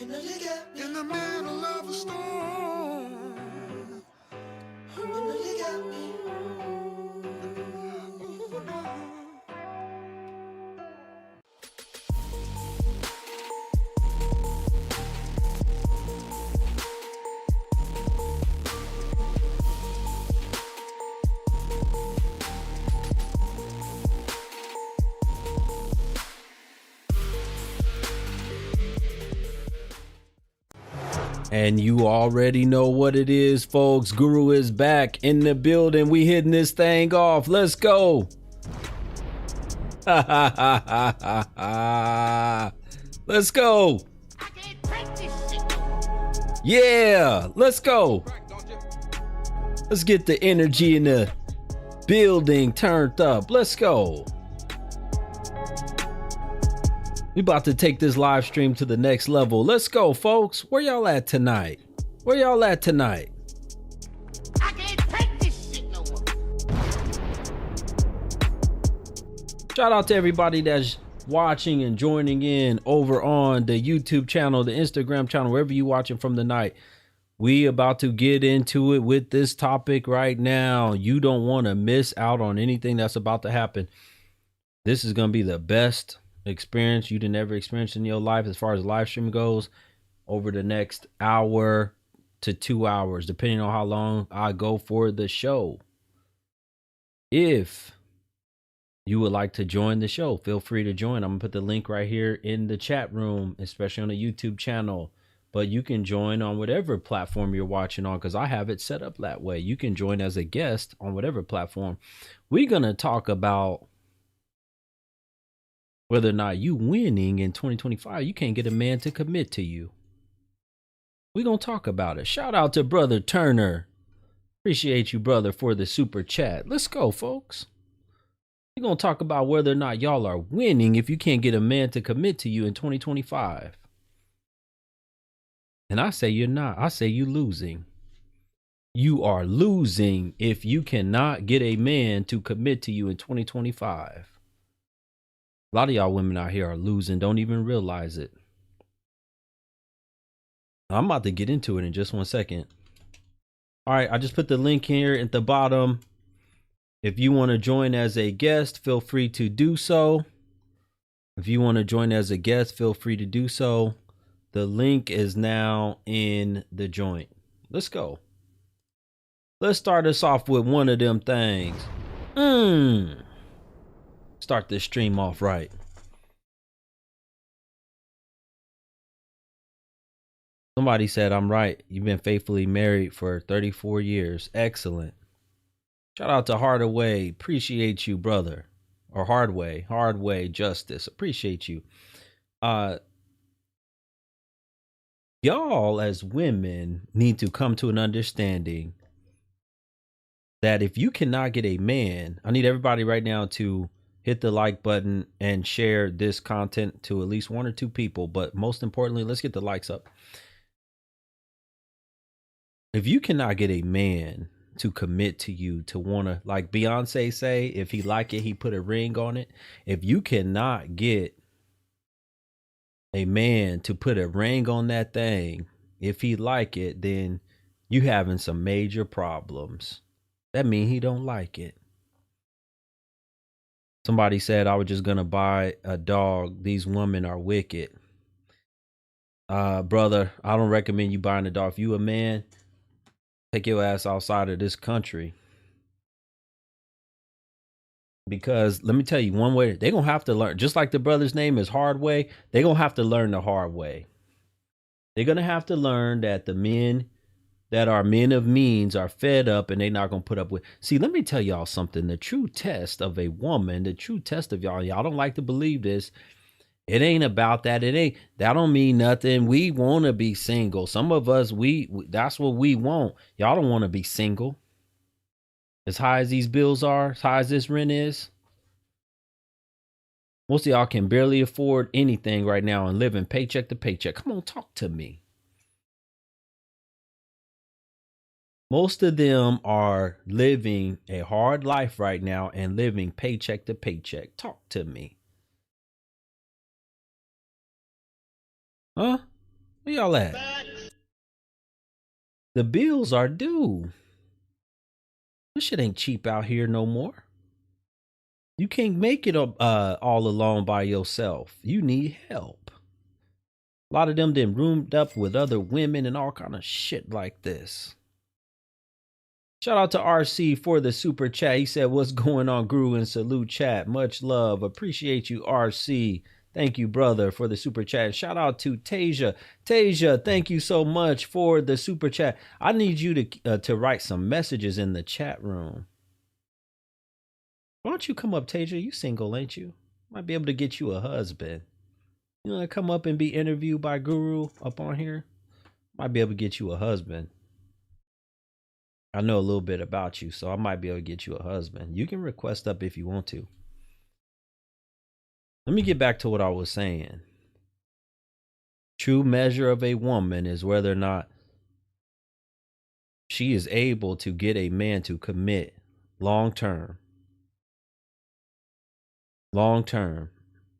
In the middle of a storm. You got me. And you already know what it is, folks. Guru is back in the building. We hitting this thing off. Let's go. Let's go. Yeah, let's go. Let's get the energy in the building turned up. Let's go. We about to take this live stream to the next level. Let's go, folks. Where y'all at tonight? Where y'all at tonight? I can't take this shit no more. Shout out to everybody that's watching and joining in over on the YouTube channel, the Instagram channel, wherever you watching from tonight. We about to get into it with this topic right now. You don't want to miss out on anything that's about to happen. This is going to be the best experience you didn't ever experience in your life as far as live stream goes over the next hour to 2 hours, depending on how long I go for the show. If you would like to join the show, feel free to join. I'm gonna put the link right here in the chat room, especially on the YouTube channel, but you can join on whatever platform you're watching on, because I have it set up that way. You can join as a guest on whatever platform. We're gonna talk about whether or not you winning in 2025, you can't get a man to commit to you. We're going to talk about it. Shout out to Brother Turner. Appreciate you, brother, for the super chat. Let's go, folks. We're going to talk about whether or not y'all are winning if you can't get a man to commit to you in 2025. And I say you're not. I say you losing. You are losing if you cannot get a man to commit to you in 2025. A lot of y'all women out here are losing, don't even realize it. I'm about to get into it in just 1 second. All right, I just put the link here at the bottom. If you want to join as a guest, feel free to do so. If you want to join as a guest, feel free to do so. The link is now in the joint. Let's go. Let's start us off with one of them things. Start this stream off right. Somebody said I'm right. You've been faithfully married for 34 years. Excellent. Shout out to Hardaway. Appreciate you, brother. Or Hardway Justice. Appreciate you. Y'all as women need to come to an understanding that if you cannot get a man, I need everybody right now to hit the like button and share this content to at least 1 or 2 people. But most importantly, let's get the likes up. If you cannot get a man to commit to you, to want to, like Beyonce say, if he like it, he put a ring on it. If you cannot get a man to put a ring on that thing, if he like it, then you having some major problems. That means he don't like it. Somebody said I was just gonna buy a dog. These women are wicked. Brother, I don't recommend you buying a dog. If you a man, take your ass outside of this country. Because let me tell you, one way they're gonna have to learn, just like the brother's name is Hardway, they're gonna have to learn the hard way. They're gonna have to learn that the men that are men of means are fed up and they're not going to put up with. See, let me tell y'all something. The true test of a woman, the true test of y'all don't like to believe this. It ain't about that. That don't mean nothing. We want to be single. Some of us, that's what we want. Y'all don't want to be single. As high as these bills are, as high as this rent is. Most of y'all can barely afford anything right now and living paycheck to paycheck. Come on, talk to me. Most of them are living a hard life right now and living paycheck to paycheck. Talk to me. Huh? Where y'all at? The bills are due. This shit ain't cheap out here no more. You can't make it all alone by yourself. You need help. A lot of them then roomed up with other women and all kind of shit like this. Shout out to RC for the super chat. He said, "What's going on, Guru?" And salute chat. Much love. Appreciate you, RC. Thank you, brother, for the super chat. Shout out to Tasia. Tasia, thank you so much for the super chat. I need you to write some messages in the chat room. Why don't you come up, Tasia? You single, ain't you? Might be able to get you a husband. You want to come up and be interviewed by Guru up on here? Might be able to get you a husband. I know a little bit about you, so I might be able to get you a husband. You can request up if you want to. Let me get back to what I was saying. True measure of a woman is whether or not she is able to get a man to commit long term. Long term.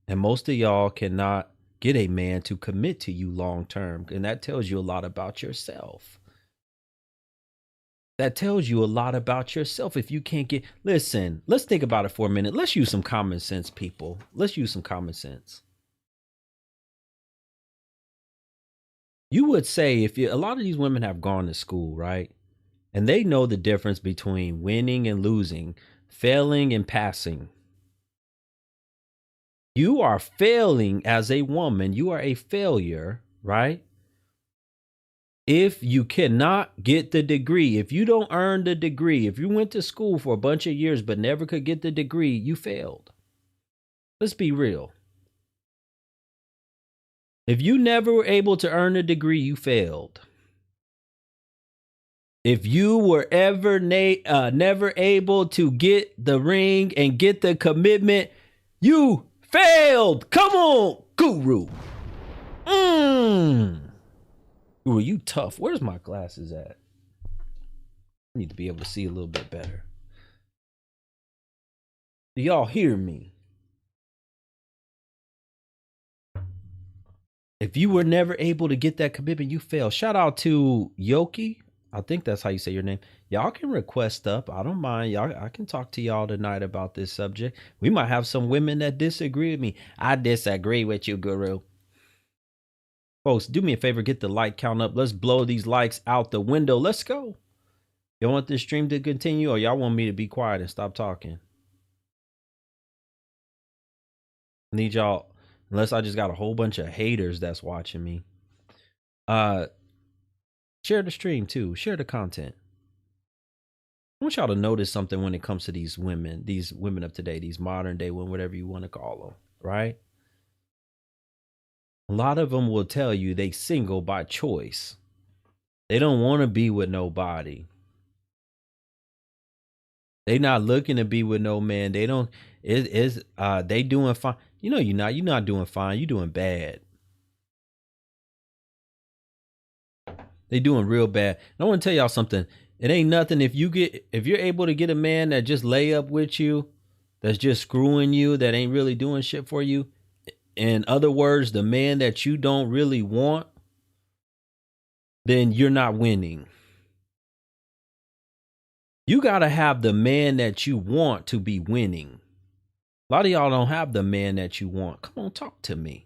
And most of y'all cannot get a man to commit to you long term. And that tells you a lot about yourself. That tells you a lot about yourself. If you can't get, listen, let's think about it for a minute. Let's use some common sense, people. Let's use some common sense. You would say a lot of these women have gone to school, right? And they know the difference between winning and losing, failing and passing. You are failing as a woman. You are a failure, right? If you cannot get the degree, if you don't earn the degree, if you went to school for a bunch of years but never could get the degree, you failed. Let's be real. If you never were able to earn a degree, you failed. If you were ever never able to get the ring and get the commitment, you failed. Come on, Guru. Ooh, you tough. Where's my glasses at? I need to be able to see a little bit better. Do y'all hear me? If you were never able to get that commitment, you failed. Shout out to Yoki. I think that's how you say your name. Y'all can request up. I don't mind. Y'all, I can talk to y'all tonight about this subject. We might have some women that disagree with me. I disagree with you, Guru. Folks, do me a favor, get the like count up. Let's blow these likes out the window. Let's go. Y'all want this stream to continue, or y'all want me to be quiet and stop talking? Need y'all, unless I just got a whole bunch of haters that's watching me. Share the stream too. Share the content. I want y'all to notice something when it comes to these women of today, these modern day women, whatever you want to call them, right? A lot of them will tell you they single by choice. They don't want to be with nobody. They not looking to be with no man. They don't, they doing fine. You know, you're not doing fine. You're doing bad. They doing real bad. And I want to tell y'all something. It ain't nothing if you're able to get a man that just lay up with you, that's just screwing you, that ain't really doing shit for you. In other words, the man that you don't really want, then you're not winning. You got to have the man that you want to be winning. A lot of y'all don't have the man that you want. Come on, talk to me.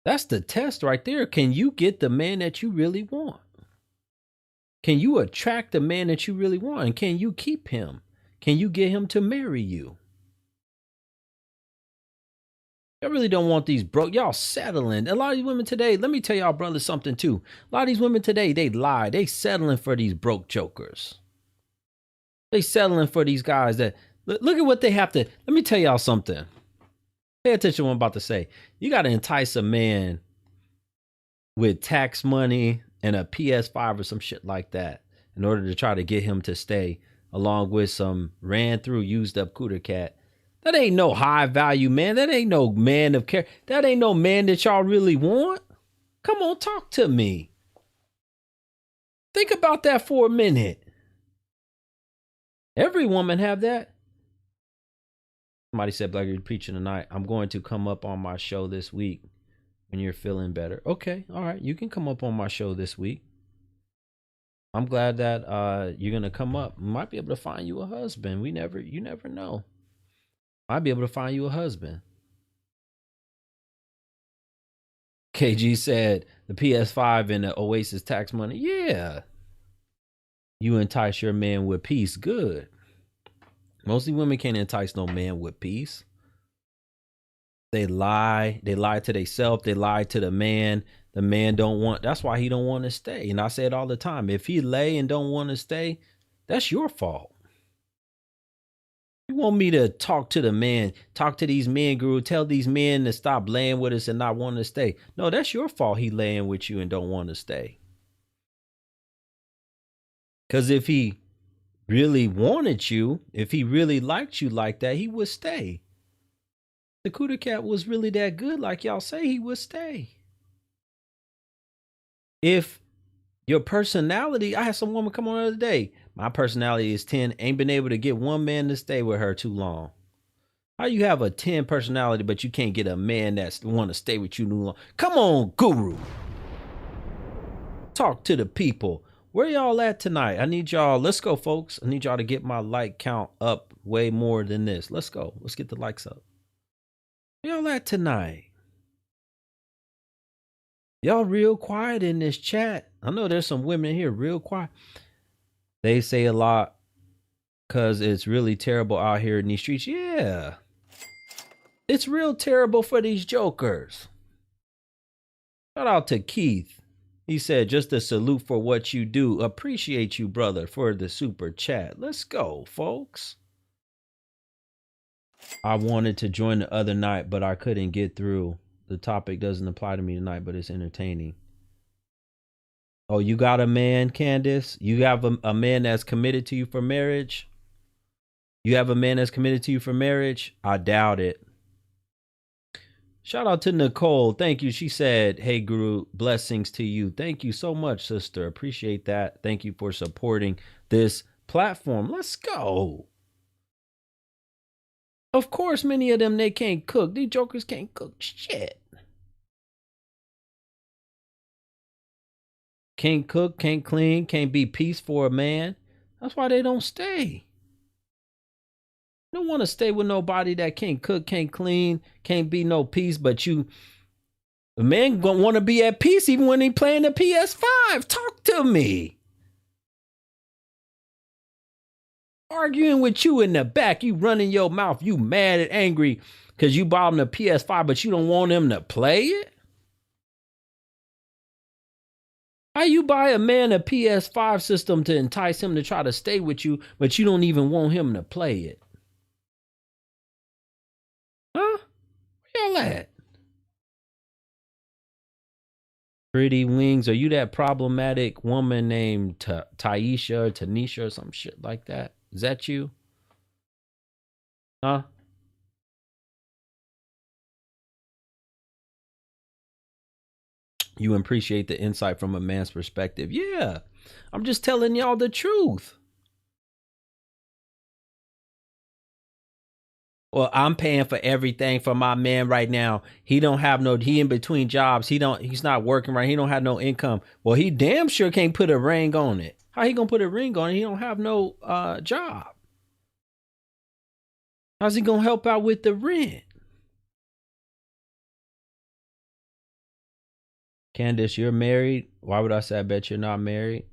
That's the test right there. Can you get the man that you really want? Can you attract the man that you really want? And can you keep him? Can you get him to marry you? I really don't want these broke. Y'all settling. A lot of these women today, let me tell y'all brothers something too. A lot of these women today, they lie. They settling for these broke jokers. They settling for these guys that, look at what they have to. Let me tell y'all something. Pay attention to what I'm about to say. You got to entice a man with tax money and a PS5 or some shit like that in order to try to get him to stay, along with some ran through used up cooter cat. That ain't no high value man. That ain't no man of care. That ain't no man that y'all really want. Come on, talk to me. Think about that for a minute. Every woman have that. Somebody said, "Black, you're preaching tonight." I'm going to come up on my show this week. when you're feeling better. Okay, all right. You can come up on my show this week. I'm glad that you're gonna come up. Might be able to find you a husband. You never know. Might be able to find you a husband. KG said the PS5 and the Oasis tax money. Yeah. You entice your man with peace. Good. Mostly women can't entice no man with peace. They lie. They lie to themselves. They lie to the man. The man don't want. That's why he don't want to stay. And I say it all the time. If he lay and don't want to stay, that's your fault. You want me to talk to the man, talk to these men, guru, tell these men to stop laying with us and not want to stay. No, that's your fault. He laying with you and don't want to stay. Because if he really wanted you, if he really liked you like that, he would stay. The Cooter Cat was really that good, like y'all say, he would stay. If your personality, I had some woman come on the other day. My personality is 10, ain't been able to get one man to stay with her too long. How you have a 10 personality, but you can't get a man that's want to stay with you too long? Come on, guru. Talk to the people. Where y'all at tonight? I need y'all. Let's go, folks. I need y'all to get my like count up way more than this. Let's go. Let's get the likes up. Where y'all at tonight? Y'all real quiet in this chat. I know there's some women here real quiet. They say a lot because it's really terrible out here in these streets. Yeah. It's real terrible for these jokers. Shout out to Keith. He said, just a salute for what you do. Appreciate you, brother, for the super chat. Let's go, folks. I wanted to join the other night, but I couldn't get through. The topic doesn't apply to me tonight, but it's entertaining. Oh, you got a man, Candace? You have a man that's committed to you for marriage? You have a man that's committed to you for marriage? I doubt it. Shout out to Nicole. Thank you. She said, hey, Guru, blessings to you. Thank you so much, sister. Appreciate that. Thank you for supporting this platform. Let's go. Of course, many of them, they can't cook. These jokers can't cook shit. Can't cook, can't clean, can't be peace for a man. That's why they don't stay. You don't want to stay with nobody that can't cook, can't clean, can't be no peace, but you, a man gonna want to be at peace even when he playing the PS5. Talk to me. Arguing with you in the back, you running your mouth, you mad and angry because you bought him the PS5, but you don't want him to play it? How you buy a man a PS5 system to entice him to try to stay with you, but you don't even want him to play it? Huh? Where y'all at? Pretty Wings, are you that problematic woman named Taisha or Tanisha or some shit like that? Is that you? Huh? You appreciate the insight from a man's perspective. Yeah, I'm just telling y'all the truth. Well, I'm paying for everything for my man right now. He don't have no, he in between jobs. He's not working right. He don't have no income. Well, he damn sure can't put a ring on it. How he gonna put a ring on it? He don't have no job. How's he gonna help out with the rent? Candace, you're married. Why would I say I bet you're not married?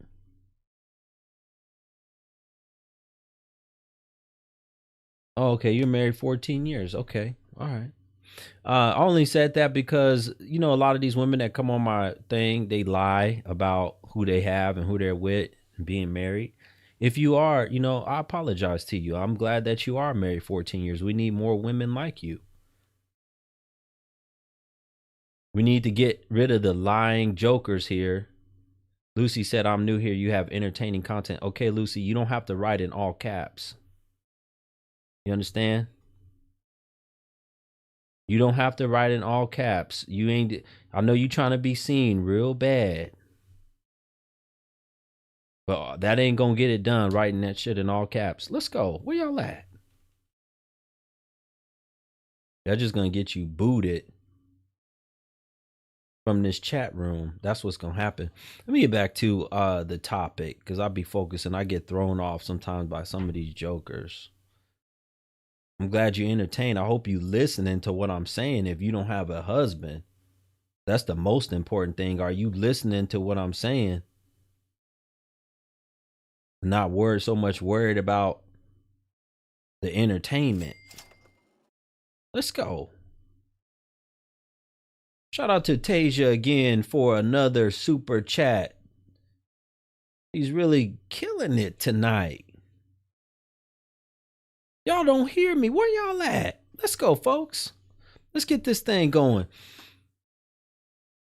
Oh, okay. You're married 14 years. Okay. All right. I only said that because, you know, a lot of these women that come on my thing, they lie about who they have and who they're with and being married. If you are, you know, I apologize to you. I'm glad that you are married 14 years. We need more women like you. We need to get rid of the lying jokers here. Lucy said, I'm new here. You have entertaining content. Okay, Lucy, you don't have to write in all caps. You understand? You don't have to write in all caps. You ain't, I know you trying to be seen real bad. But that ain't gonna get it done writing that shit in all caps. Let's go. Where y'all at? That's just gonna get you booted. from this chat room. That's what's gonna happen. Let me get back to the topic, because I'll be focusing. I get thrown off sometimes by some of these jokers. I'm glad you entertained. I hope you listening to what I'm saying. If you don't have a husband, that's the most important thing. Are you listening to what I'm saying? Not worried, so much worried about the entertainment. Let's go. Shout out to Tasia again for another super chat. He's really killing it tonight. Y'all don't hear me. Where y'all at? Let's go, folks. Let's get this thing going.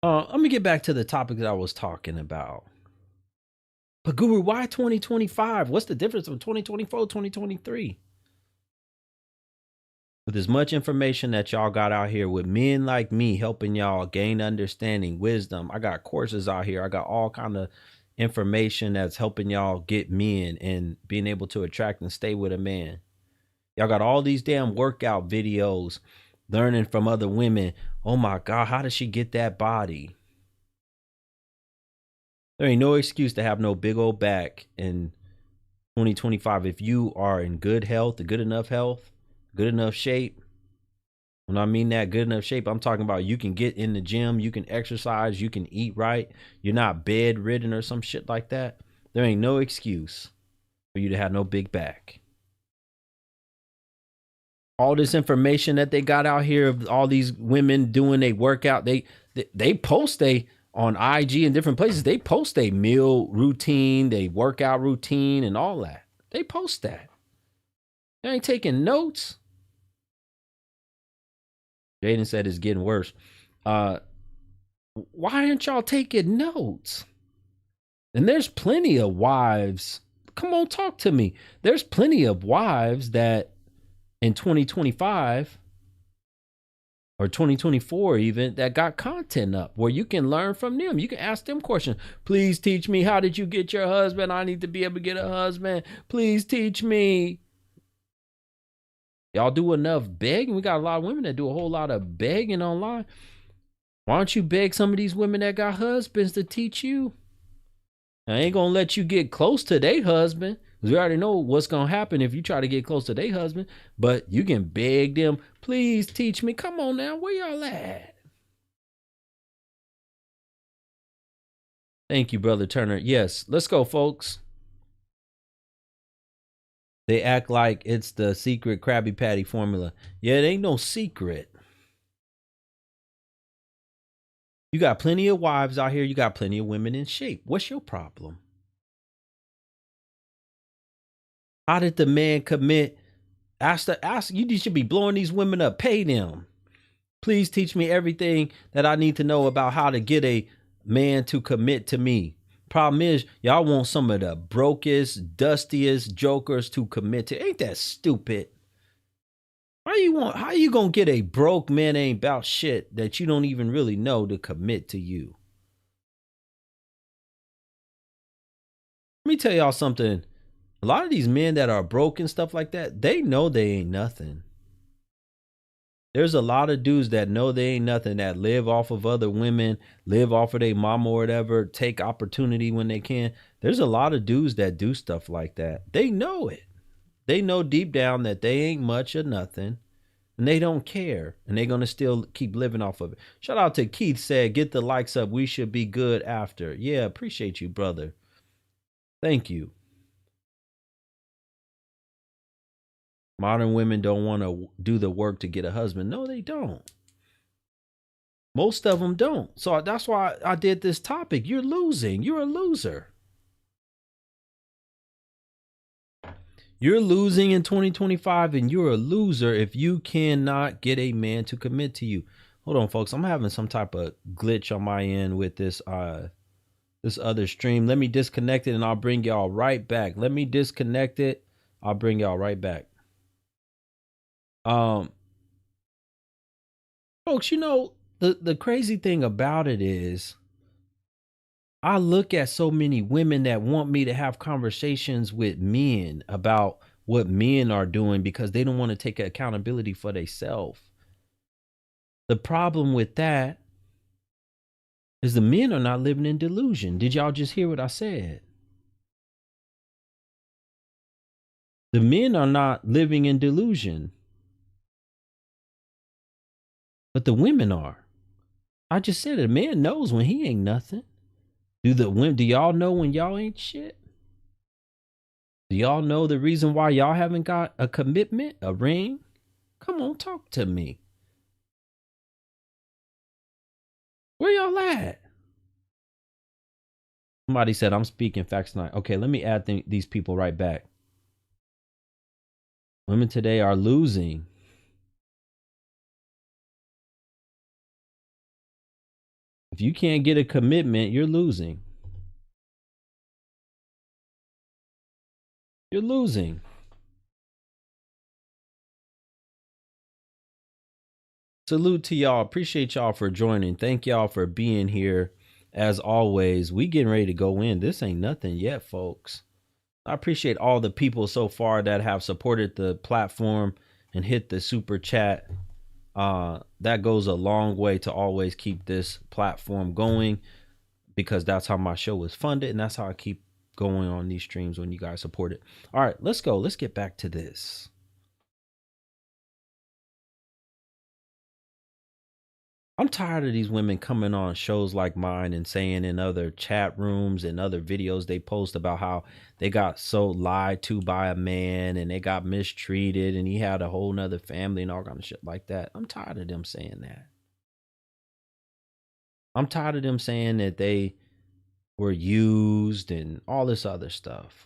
Let me get back to the topic that I was talking about. But Guru, why 2025? What's the difference from 2024, 2023? With as much information that y'all got out here, with men like me helping y'all gain understanding, wisdom. I got courses out here. I got all kind of information that's helping y'all get men and being able to attract and stay with a man. Y'all got all these damn workout videos, learning from other women. Oh my God, how does she get that body? There ain't no excuse to have no big old back in 2025 if you are in good health, good enough shape. When I mean that good enough shape, I'm talking about you can get in the gym, you can exercise, you can eat right. You're not bedridden or some shit like that. There ain't no excuse for you to have no big back. All this information that they got out here of all these women doing a workout, they post on IG and different places, they post a meal routine, they workout routine and all that. They post that. They ain't taking notes. Jaden said it's getting worse. Why aren't y'all taking notes? And there's plenty of wives. Come on, talk to me. There's plenty of wives that in 2025 or 2024 even, that got content up where you can learn from them. You can ask them questions. Please teach me. How did you get your husband? I need to be able to get a husband. Please teach me. Y'all do enough begging. We got a lot of women that do a whole lot of begging online. Why don't you beg some of these women that got husbands to teach you? I ain't gonna let you get close to their husband, because we already know what's gonna happen if you try to get close to their husband. But you can beg them, please teach me. Come on now, where y'all at? Thank you, Brother Turner. Yes, let's go, folks. They act like it's the secret Krabby Patty formula. Yeah, it ain't no secret. You got plenty of wives out here. You got plenty of women in shape. What's your problem? How did the man commit? Ask. You should be blowing these women up. Pay them. Please teach me everything that I need to know about how to get a man to commit to me. Problem is, y'all want some of the brokest, dustiest jokers to commit to. Ain't that stupid? How you gonna get a broke man ain't about shit that you don't even really know to commit to you? Let me tell y'all something. A lot of these men that are broke and stuff like that, they know they ain't nothing. There's a lot of dudes that know they ain't nothing, that live off of other women, live off of their mama or whatever, take opportunity when they can. There's a lot of dudes that do stuff like that. They know it. They know deep down that they ain't much or nothing, and they don't care, and they're going to still keep living off of it. Shout out to Keith, said, get the likes up. We should be good after. Yeah, appreciate you, brother. Thank you. Modern women don't want to do the work to get a husband. No, they don't. Most of them don't. So that's why I did this topic. You're losing. You're a loser. You're losing in 2025, and you're a loser if you cannot get a man to commit to you. Hold on, folks. I'm having some type of glitch on my end with this this other stream. Let me disconnect it, and I'll bring y'all right back. Let me disconnect it. I'll bring y'all right back. Folks, you know, the crazy thing about it is I look at so many women that want me to have conversations with men about what men are doing because they don't want to take accountability for themselves. The problem with that is the men are not living in delusion. Did y'all just hear what I said? The men are not living in delusion, but the women are. I just said it. A man knows when he ain't nothing. Do y'all know when y'all ain't shit? Do y'all know the reason why y'all haven't got a commitment, a ring? Come on, talk to me. Where y'all at? Somebody said I'm speaking facts tonight. Okay, let me add these people right back. Women today are losing. If you can't get a commitment, you're losing. You're losing. Salute to y'all. Appreciate y'all for joining. Thank y'all for being here. As always, we getting ready to go in. This ain't nothing yet, folks. I appreciate all the people so far that have supported the platform and hit the super chat. That goes a long way to always keep this platform going, because that's how my show is funded, and that's how I keep going on these streams when you guys support it. All right, let's go. Let's get back to this. I'm tired of these women coming on shows like mine and saying in other chat rooms and other videos they post about how they got so lied to by a man and they got mistreated and he had a whole nother family and all kind of shit like that. I'm tired of them saying that. I'm tired of them saying that they were used and all this other stuff.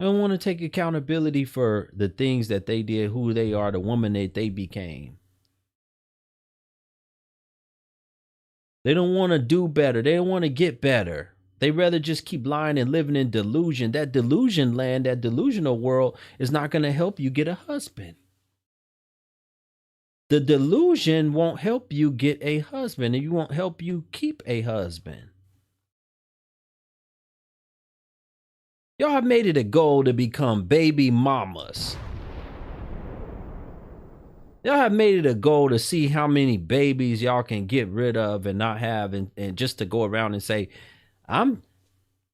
I don't want to take accountability for the things that they did, who they are, the woman that they became. They don't want to do better. They don't want to get better. They rather just keep lying and living in delusion. That delusion land, that delusional world is not going to help you get a husband. The delusion won't help you get a husband, and you won't help you keep a husband. Y'all have made it a goal to become baby mamas. Y'all have made it a goal to see how many babies y'all can get rid of and not have, and just to go around and say, I'm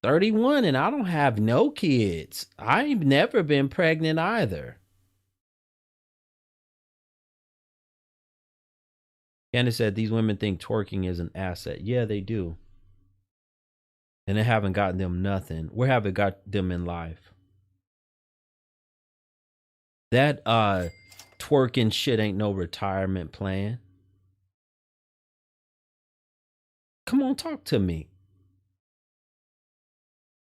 31 and I don't have no kids. I ain't never been pregnant either. Candace said these women think twerking is an asset. Yeah, they do. And they haven't gotten them nothing. Where have it got them in life? That twerking shit ain't no retirement plan. Come on, talk to me.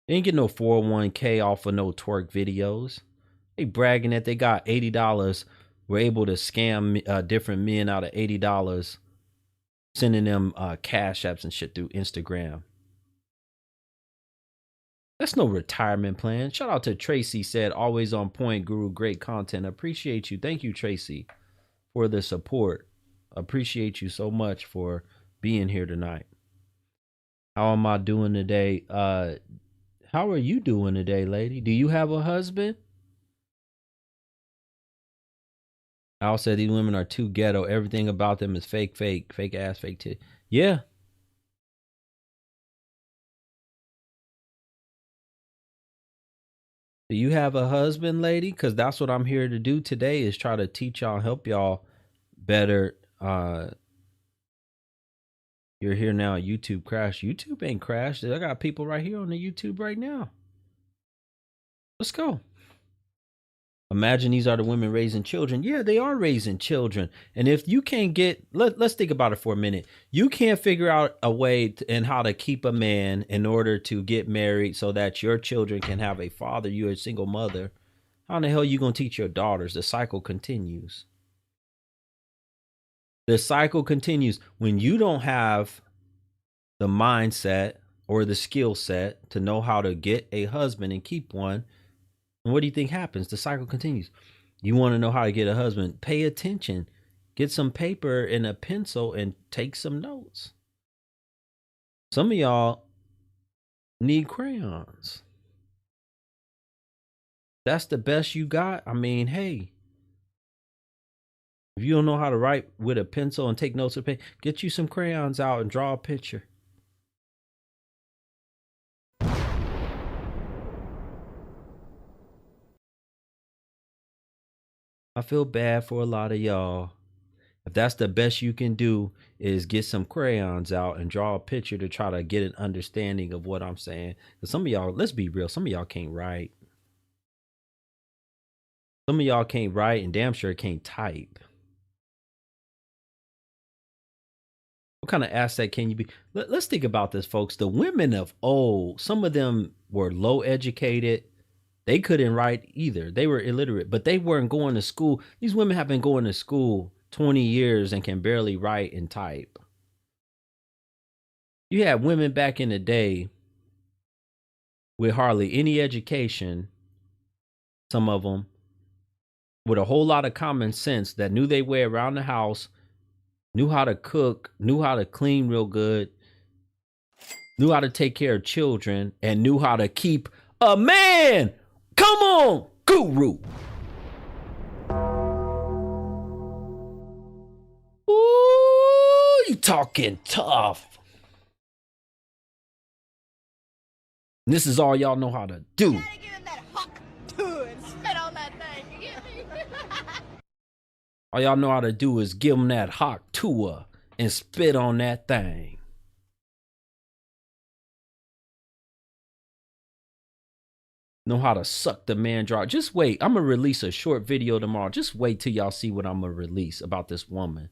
They ain't get no 401k off of no twerk videos. They bragging that they got $80. Were able to scam different men out of $80, sending them cash apps and shit through Instagram. That's no retirement plan. Shout out to Tracy, said always on point, Guru, great content. Appreciate you. Thank you, Tracy, for the support. Appreciate you so much for being here tonight. How am I doing today? How are you doing today, lady? Do you have a husband? Al said these women are too ghetto. Everything about them is fake ass, fake titty. Yeah. Do you have a husband, lady? Because that's what I'm here to do today, is try to teach y'all, help y'all better. You're here now. YouTube crashed. YouTube ain't crashed. I got people right here on the YouTube right now. Let's go. Imagine these are the women raising children. Yeah, they are raising children. And if you can't get, let's think about it for a minute. You can't figure out a way and how to keep a man in order to get married so that your children can have a father. You're a single mother. How in the hell are you going to teach your daughters? The cycle continues. The cycle continues. When you don't have the mindset or the skill set to know how to get a husband and keep one, and what do you think happens? The cycle continues. You want to know how to get a husband? Pay attention. Get some paper and a pencil and take some notes. Some of y'all need crayons. That's the best you got. I mean, hey, If you don't know how to write with a pencil and take notes with paper, get you some crayons out and draw a picture. I feel bad for a lot of y'all. If that's the best you can do is get some crayons out and draw a picture to try to get an understanding of what I'm saying. Because some of y'all, let's be real, some of y'all can't write. Some of y'all can't write and damn sure can't type. What kind of asset can you be? Let's think about this, folks. The women of old, some of them were low educated. They couldn't write either. They were illiterate, but they weren't going to school. These women have been going to school 20 years and can barely write and type. You had women back in the day with hardly any education, some of them with a whole lot of common sense that knew their way around the house, knew how to cook, knew how to clean real good, knew how to take care of children, and knew how to keep a man. Come on, guru. Ooh, you talking tough. And this is all y'all know how to do. All y'all know how to do is give them that hot tour and spit on that thing. Know how to suck the man dry. Just wait. I'm going to release a short video tomorrow. Just wait till y'all see what I'm going to release about this woman.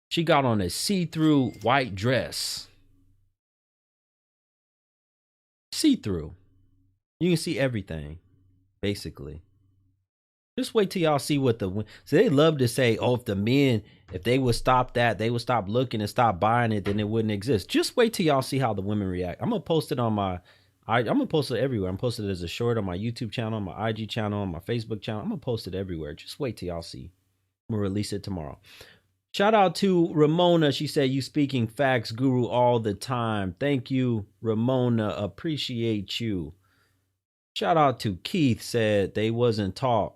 She got on a see-through white dress. See-through. You can see everything, basically. Just wait till y'all see what the... So they love to say, oh, if the men, if they would stop that, they would stop looking and stop buying it, then it wouldn't exist. Just wait till y'all see how the women react. I'm going to post it on my... I'm going to post it everywhere. I'm posting it as a short on my YouTube channel, on my IG channel, on my Facebook channel. I'm going to post it everywhere. Just wait till y'all see. I'm going to release it tomorrow. Shout out to Ramona. She said, you speaking facts, guru, all the time. Thank you, Ramona. Appreciate you. Shout out to Keith. Said they wasn't taught.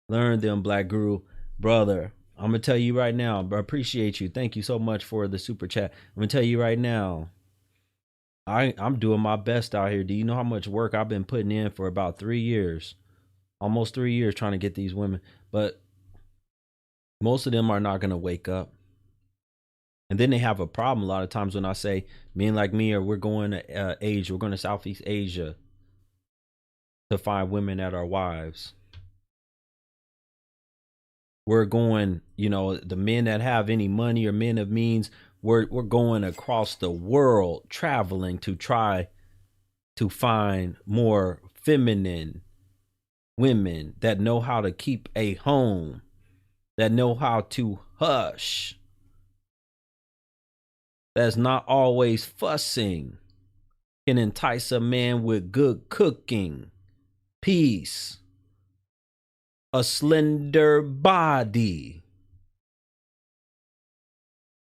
Learn them, Black Guru. Brother, I'm going to tell you right now. I appreciate you. Thank you so much for the super chat. I'm going to tell you right now. I'm doing my best out here. Do you know how much work I've been putting in for about 3 years? Almost 3 years trying to get these women. But most of them are not going to wake up. And then they have a problem a lot of times when I say, men like me, or we're going to Asia, we're going to Southeast Asia to find women that are wives. We're going, you know, the men that have any money or men of means, we're going across the world traveling to try to find more feminine women that know how to keep a home, that know how to hush, that's not always fussing, can entice a man with good cooking, peace, a slender body.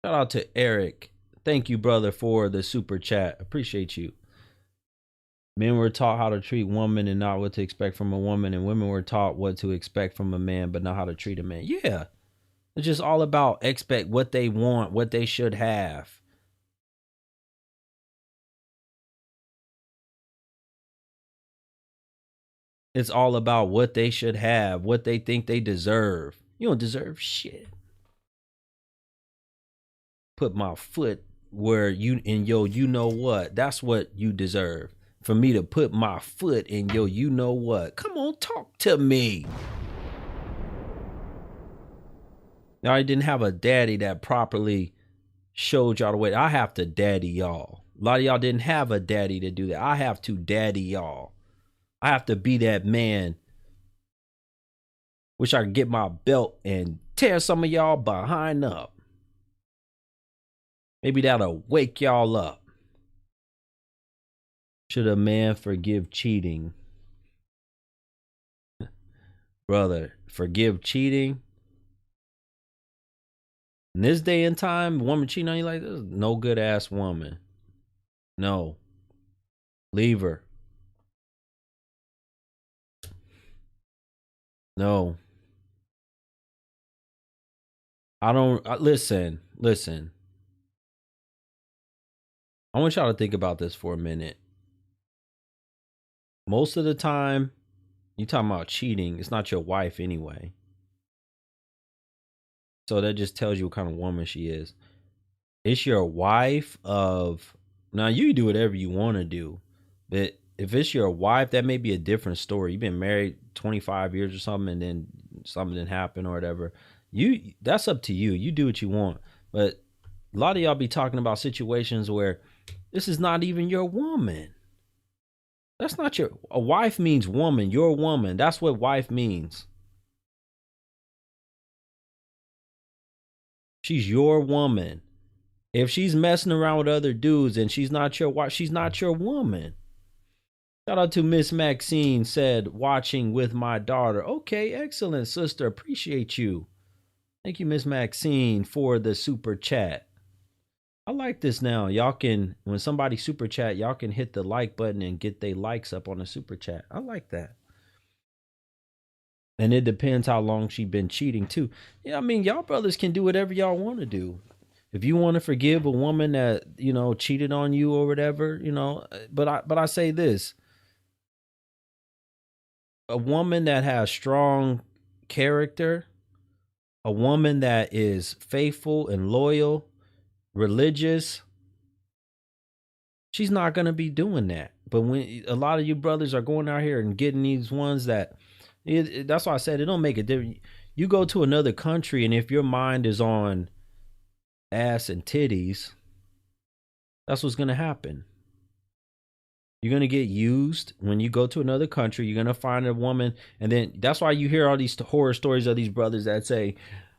Shout out to Eric. Thank you, brother, for the super chat. Appreciate you. Men were taught how to treat women and not what to expect from a woman, and women were taught what to expect from a man, but not how to treat a man. Yeah. It's just all about expect what they want, what they should have. It's all about what they should have, what they think they deserve. You don't deserve shit. Put my foot where you in yo, you know what? That's what you deserve. For me to put my foot in yo, you know what? Come on, talk to me. Now, I didn't have a daddy that properly showed y'all the way. I have to daddy y'all. A lot of y'all didn't have a daddy to do that. I have to daddy y'all. I have to be that man. Wish I could get my belt and tear some of y'all behind up. Maybe that'll wake y'all up. Should a man forgive cheating? Brother, forgive cheating? In this day and time, a woman cheating on you like this, no good ass woman. No. Leave her. No. I don't listen. I want y'all to think about this for a minute. Most of the time, you talking about cheating, it's not your wife anyway. So that just tells you what kind of woman she is. It's your wife of now you do whatever you want to do, but if it's your wife, that may be a different story. You've been married 25 years or something, and then something didn't happen or whatever. That's up to you. You do what you want. But a lot of y'all be talking about situations where this is not even your woman. That's not a wife means woman, your woman. That's what wife means. She's your woman. If she's messing around with other dudes and she's not your wife, she's not your woman. Shout out to Miss Maxine said, watching with my daughter. Okay, excellent, sister. Appreciate you. Thank you, Miss Maxine, for the super chat. I like this now. Y'all can, when somebody super chat, y'all can hit the like button and get their likes up on the super chat. I like that. And it depends how long she been cheating too. Yeah, I mean, y'all brothers can do whatever y'all want to do. If you want to forgive a woman that, cheated on you or whatever, but I say this. A woman that has strong character, a woman that is faithful and loyal, religious, she's not going to be doing that. But when a lot of you brothers are going out here and getting these ones that's why I said it don't make a difference. You go to another country, and if your mind is on ass and titties, that's what's going to happen. You're going to get used. When you go to another country, you're going to find a woman. And then that's why you hear all these horror stories of these brothers that say,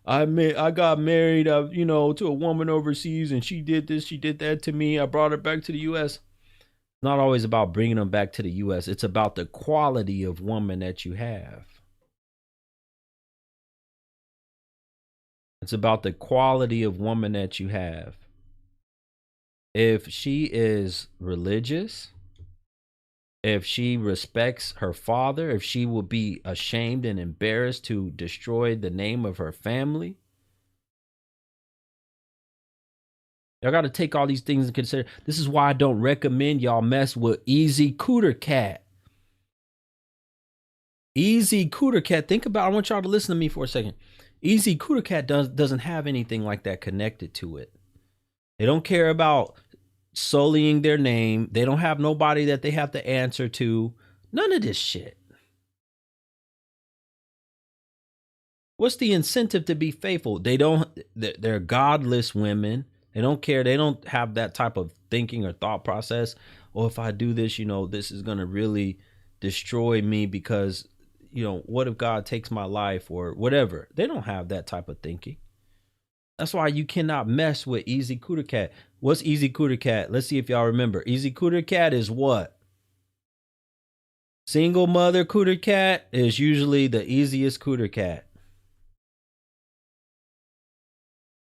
I got married, to a woman overseas, and she did this, she did that to me. I brought her back to the U.S. It's not always about bringing them back to the U.S. It's about the quality of woman that you have. It's about the quality of woman that you have. If she is religious, if she respects her father, if she will be ashamed and embarrassed to destroy the name of her family. Y'all got to take all these things into consideration. This is why I don't recommend y'all mess with Easy Cooter Cat. Easy Cooter Cat. Think about, I want y'all to listen to me for a second. Easy Cooter Cat doesn't have anything like that connected to it. They don't care about sullying their name. They don't have nobody that they have to answer to. None of this shit. What's the incentive to be faithful? They're godless women. They don't care. They don't have that type of thinking or thought process. Or if I do this, this is going to really destroy me because, what if God takes my life or whatever? They don't have that type of thinking. That's why you cannot mess with Easy Cooter Cat. What's Easy Cooter Cat? Let's see if y'all remember. Easy Cooter Cat is what? Single mother Cooter Cat is usually the easiest Cooter Cat.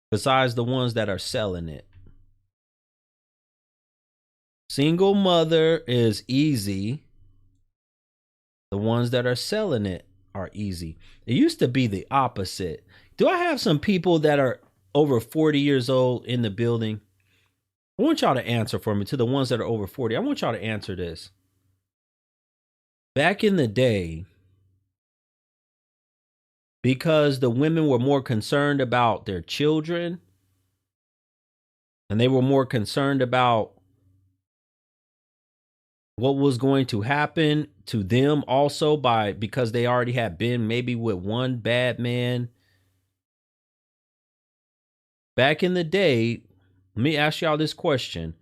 Besides the ones that are selling it. Single mother is easy. The ones that are selling it are easy. It used to be the opposite. Do I have some people that are over 40 years old in the building? I want y'all to answer for me. To the ones that are over 40, I want y'all to answer this. Back in the day, because the women were more concerned about their children and they were more concerned about what was going to happen to them also because they already had been maybe with one bad man. Back in the day, let me ask y'all this question.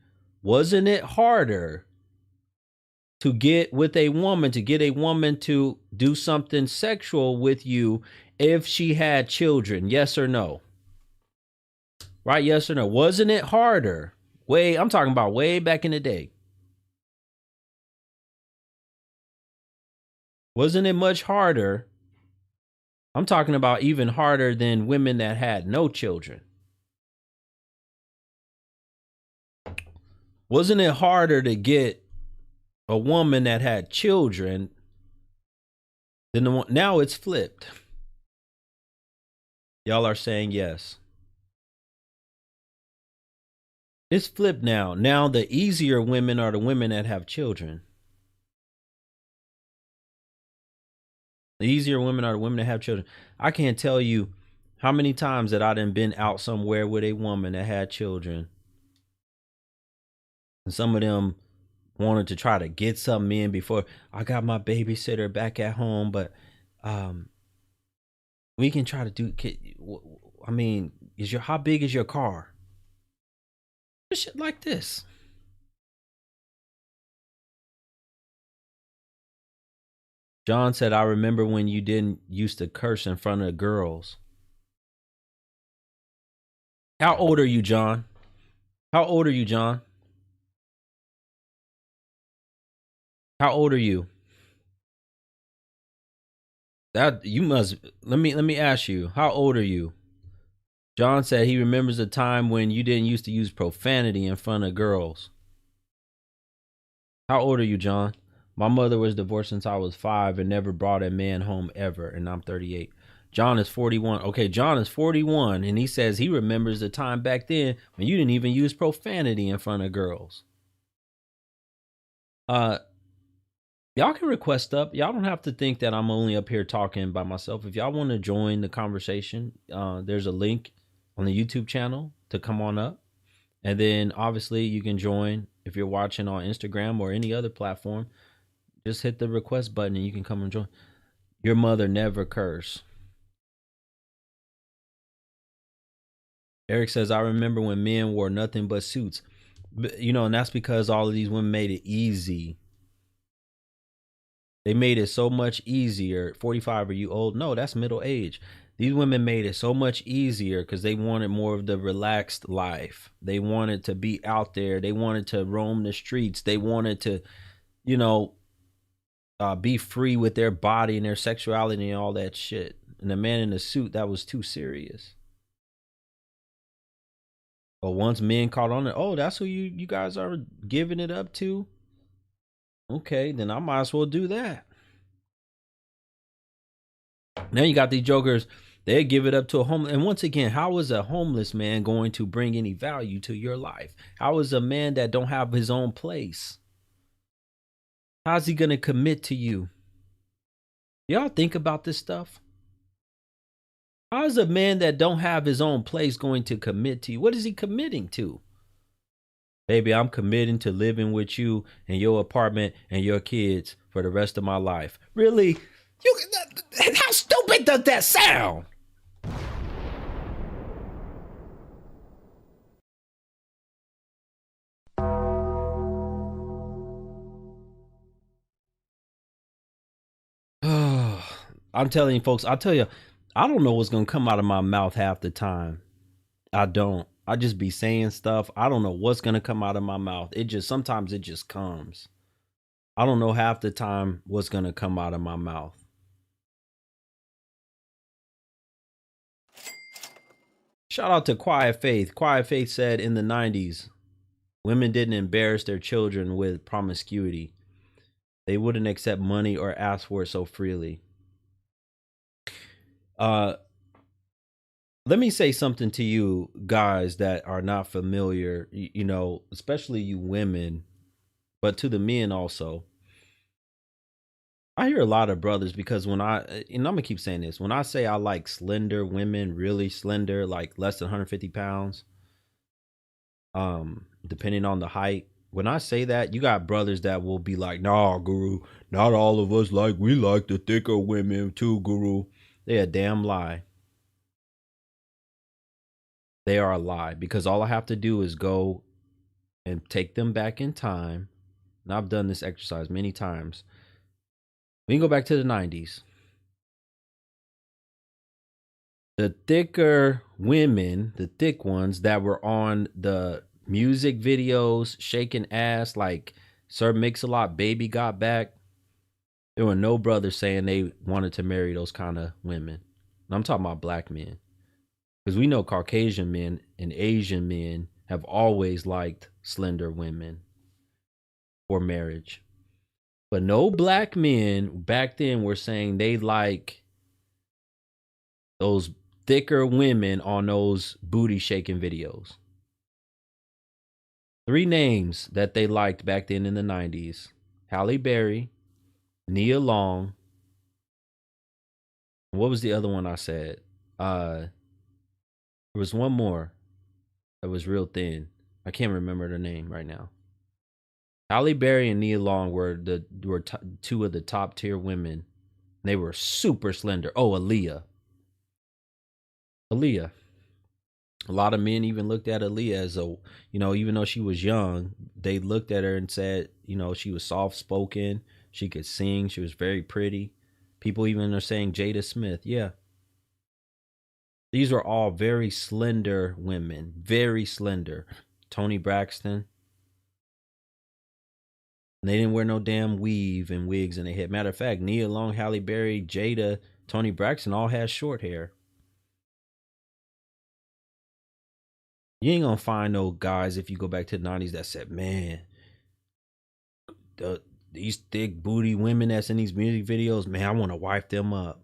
Wasn't it harder to get with a woman, to get a woman to do something sexual with you if she had children? Yes or no? Right? Yes or no? Wasn't it harder? I'm talking about way back in the day. Wasn't it much harder? I'm talking about even harder than women that had no children. Wasn't it harder to get a woman that had children than the one? Now it's flipped. Y'all are saying yes. It's flipped now. Now the easier women are the women that have children. The easier women are the women that have children. I can't tell you how many times that I done been out somewhere with a woman that had children. And some of them wanted to try to get something in before I got my babysitter back at home, but we can try to do. I mean, how big is your car? Shit like this. John said, I remember when you didn't used to curse in front of the girls. How old are you, John? How old are you, John? How old are you? That you must let me ask you, how old are you? John said he remembers a time when you didn't used to use profanity in front of girls. How old are you, John? My mother was divorced since I was 5 and never brought a man home ever, and I'm 38. John is 41. Okay, John is 41, and he says he remembers the time back then when you didn't even use profanity in front of girls. Y'all can request up. Y'all don't have to think that I'm only up here talking by myself. If y'all want to join the conversation, there's a link on the YouTube channel to come on up. And then obviously you can join if you're watching on Instagram or any other platform. Just hit the request button and you can come and join. Your mother never cursed. Eric says, I remember when men wore nothing but suits. You know, and that's because all of these women made it easy. They made it so much easier. 45, are you old? No, that's middle age. These women made it so much easier because they wanted more of the relaxed life. They wanted to be out there. They wanted to roam the streets. They wanted to, you know, be free with their body and their sexuality and all that shit. And the man in the suit, that was too serious. But once men caught on it, oh, that's who you guys are giving it up to? Okay, then I might as well do that. Now you got these jokers, they give it up to a homeless. And once again, how is a homeless man going to bring any value to your life? How is a man that don't have his own place? How's he going to commit to you? Y'all think about this stuff? How is a man that don't have his own place going to commit to you? What is he committing to? Baby, I'm committing to living with you in your apartment and your kids for the rest of my life. Really? How stupid does that sound? I'm telling you, folks, I'll tell you, I don't know what's going to come out of my mouth half the time. I don't. I just be saying stuff. I don't know what's going to come out of my mouth. Sometimes it just comes. I don't know half the time what's going to come out of my mouth. Shout out to Quiet Faith. Quiet Faith said in the 90s, women didn't embarrass their children with promiscuity. They wouldn't accept money or ask for it so freely. Let me say something to you guys that are not familiar, you know, especially you women, but to the men also. I hear a lot of brothers because and I'm gonna keep saying this, when I say I like slender women, really slender, like less than 150 pounds, depending on the height. When I say that, you got brothers that will be like, nah, Guru, not all of us we like the thicker women too, Guru. They a damn lie. They are a lie because all I have to do is go and take them back in time. And I've done this exercise many times. We can go back to the 90s. The thicker women, the thick ones that were on the music videos, shaking ass like Sir Mix-a-Lot, Baby Got Back. There were no brothers saying they wanted to marry those kind of women. And I'm talking about black men. Because we know Caucasian men and Asian men have always liked slender women for marriage. But no black men back then were saying they like those thicker women on those booty shaking videos. 3 names that they liked back then in the 90s. Halle Berry, Nia Long. What was the other one I said? There was one more that was real thin. I can't remember the name right now. Halle Berry and Nia Long were two of the top tier women. They were super slender. Oh, Aaliyah. Aaliyah. A lot of men even looked at Aaliyah as a, even though she was young, they looked at her and said, she was soft spoken. She could sing. She was very pretty. People even are saying Jada Smith. Yeah. These are all very slender women. Very slender. Toni Braxton. They didn't wear no damn weave and wigs in their head. Matter of fact, Nia Long, Halle Berry, Jada, Toni Braxton all had short hair. You ain't gonna find no guys if you go back to the 90s that said, man, these thick booty women that's in these music videos, man, I want to wipe them up.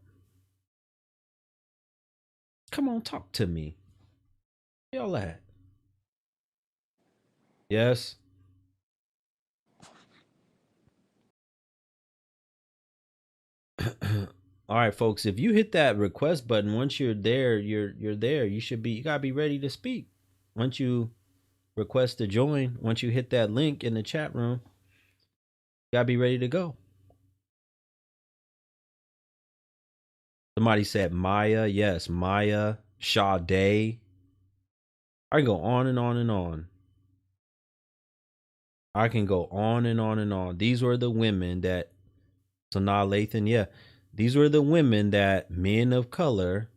Come on, talk to me. Y'all at? Yes. All right, folks. If you hit that request button, once you're there, you're there. You gotta be ready to speak. Once you request to join, once you hit that link in the chat room, you gotta be ready to go. Somebody said Maya. Yes, Maya, Sade. I can go on and on and on. I can go on and on and on. These were the women that Sanaa Lathan, yeah. These were the women that men of color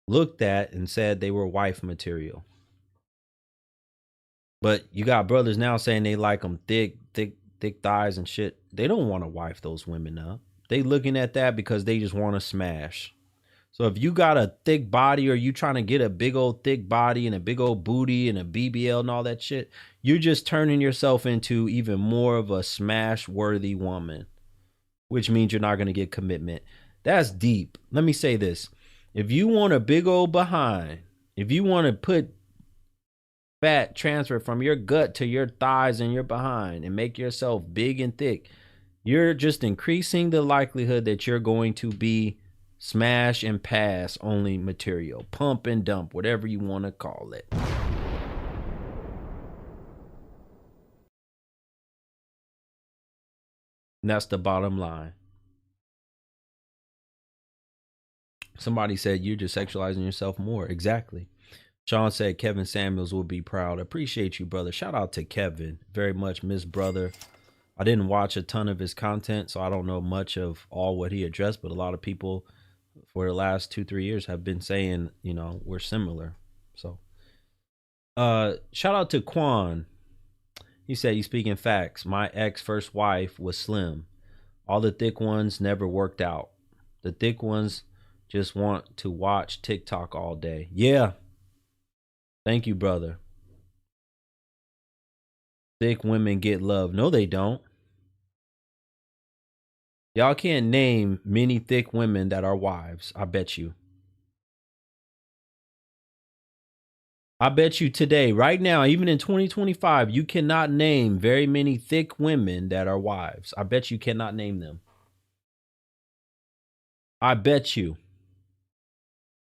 looked at and said they were wife material. But you got brothers now saying they like them thick thighs and shit. They don't want to wife those women up. They looking at that because they just want to smash. So if you got a thick body or you trying to get a big old thick body and a big old booty and a BBL and all that shit, you're just turning yourself into even more of a smash worthy woman, which means you're not going to get commitment. That's deep. Let me say this. If you want a big old behind, if you want to put fat transfer from your gut to your thighs and your behind and make yourself big and thick, you're just increasing the likelihood that you're going to be smash and pass only material, pump and dump, whatever you want to call it. And that's the bottom line. Somebody said you're just sexualizing yourself more. Exactly. Sean said Kevin Samuels will be proud. Appreciate you, brother. Shout out to Kevin. Very much miss brother. I didn't watch a ton of his content, so I don't know much of all what he addressed, but a lot of people for the last 2-3 years have been saying, we're similar. So shout out to Quan. He said he's speaking facts. My ex first wife was slim. All the thick ones never worked out. The thick ones just want to watch TikTok all day. Yeah. Thank you, brother. Thick women get love. No, they don't. Y'all can't name many thick women that are wives. I bet you. I bet you today, right now, even in 2025, you cannot name very many thick women that are wives. I bet you cannot name them. I bet you.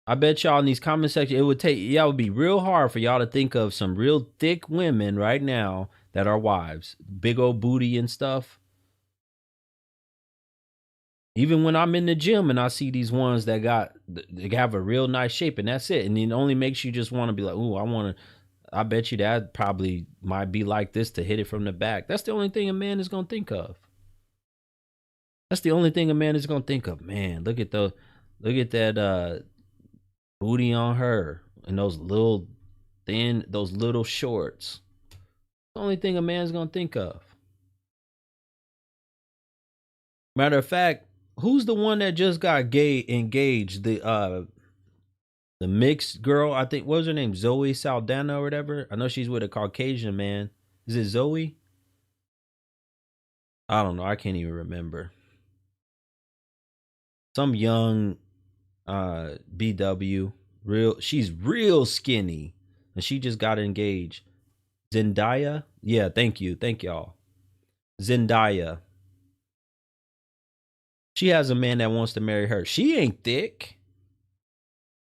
I bet y'all in these comment sections, it would be real hard for y'all to think of some real thick women right now that are wives. Big old booty and stuff. Even when I'm in the gym and I see these ones that they have a real nice shape and that's it. And it only makes you just want to be like, ooh, I bet you that probably might be like this to hit it from the back. That's the only thing a man is going to think of. That's the only thing a man is going to think of. Man, look at that booty on her and those little shorts. The only thing a man's going to think of. Matter of fact, who's the one that just got engaged? The mixed girl, I think, what was her name? Zoe Saldana or whatever. I know she's with a Caucasian man. Is it Zoe? I don't know. I can't even remember. Some young BW. She's real skinny. And she just got engaged. Zendaya. Yeah, thank you. Thank y'all. Zendaya. She has a man that wants to marry her. She ain't thick.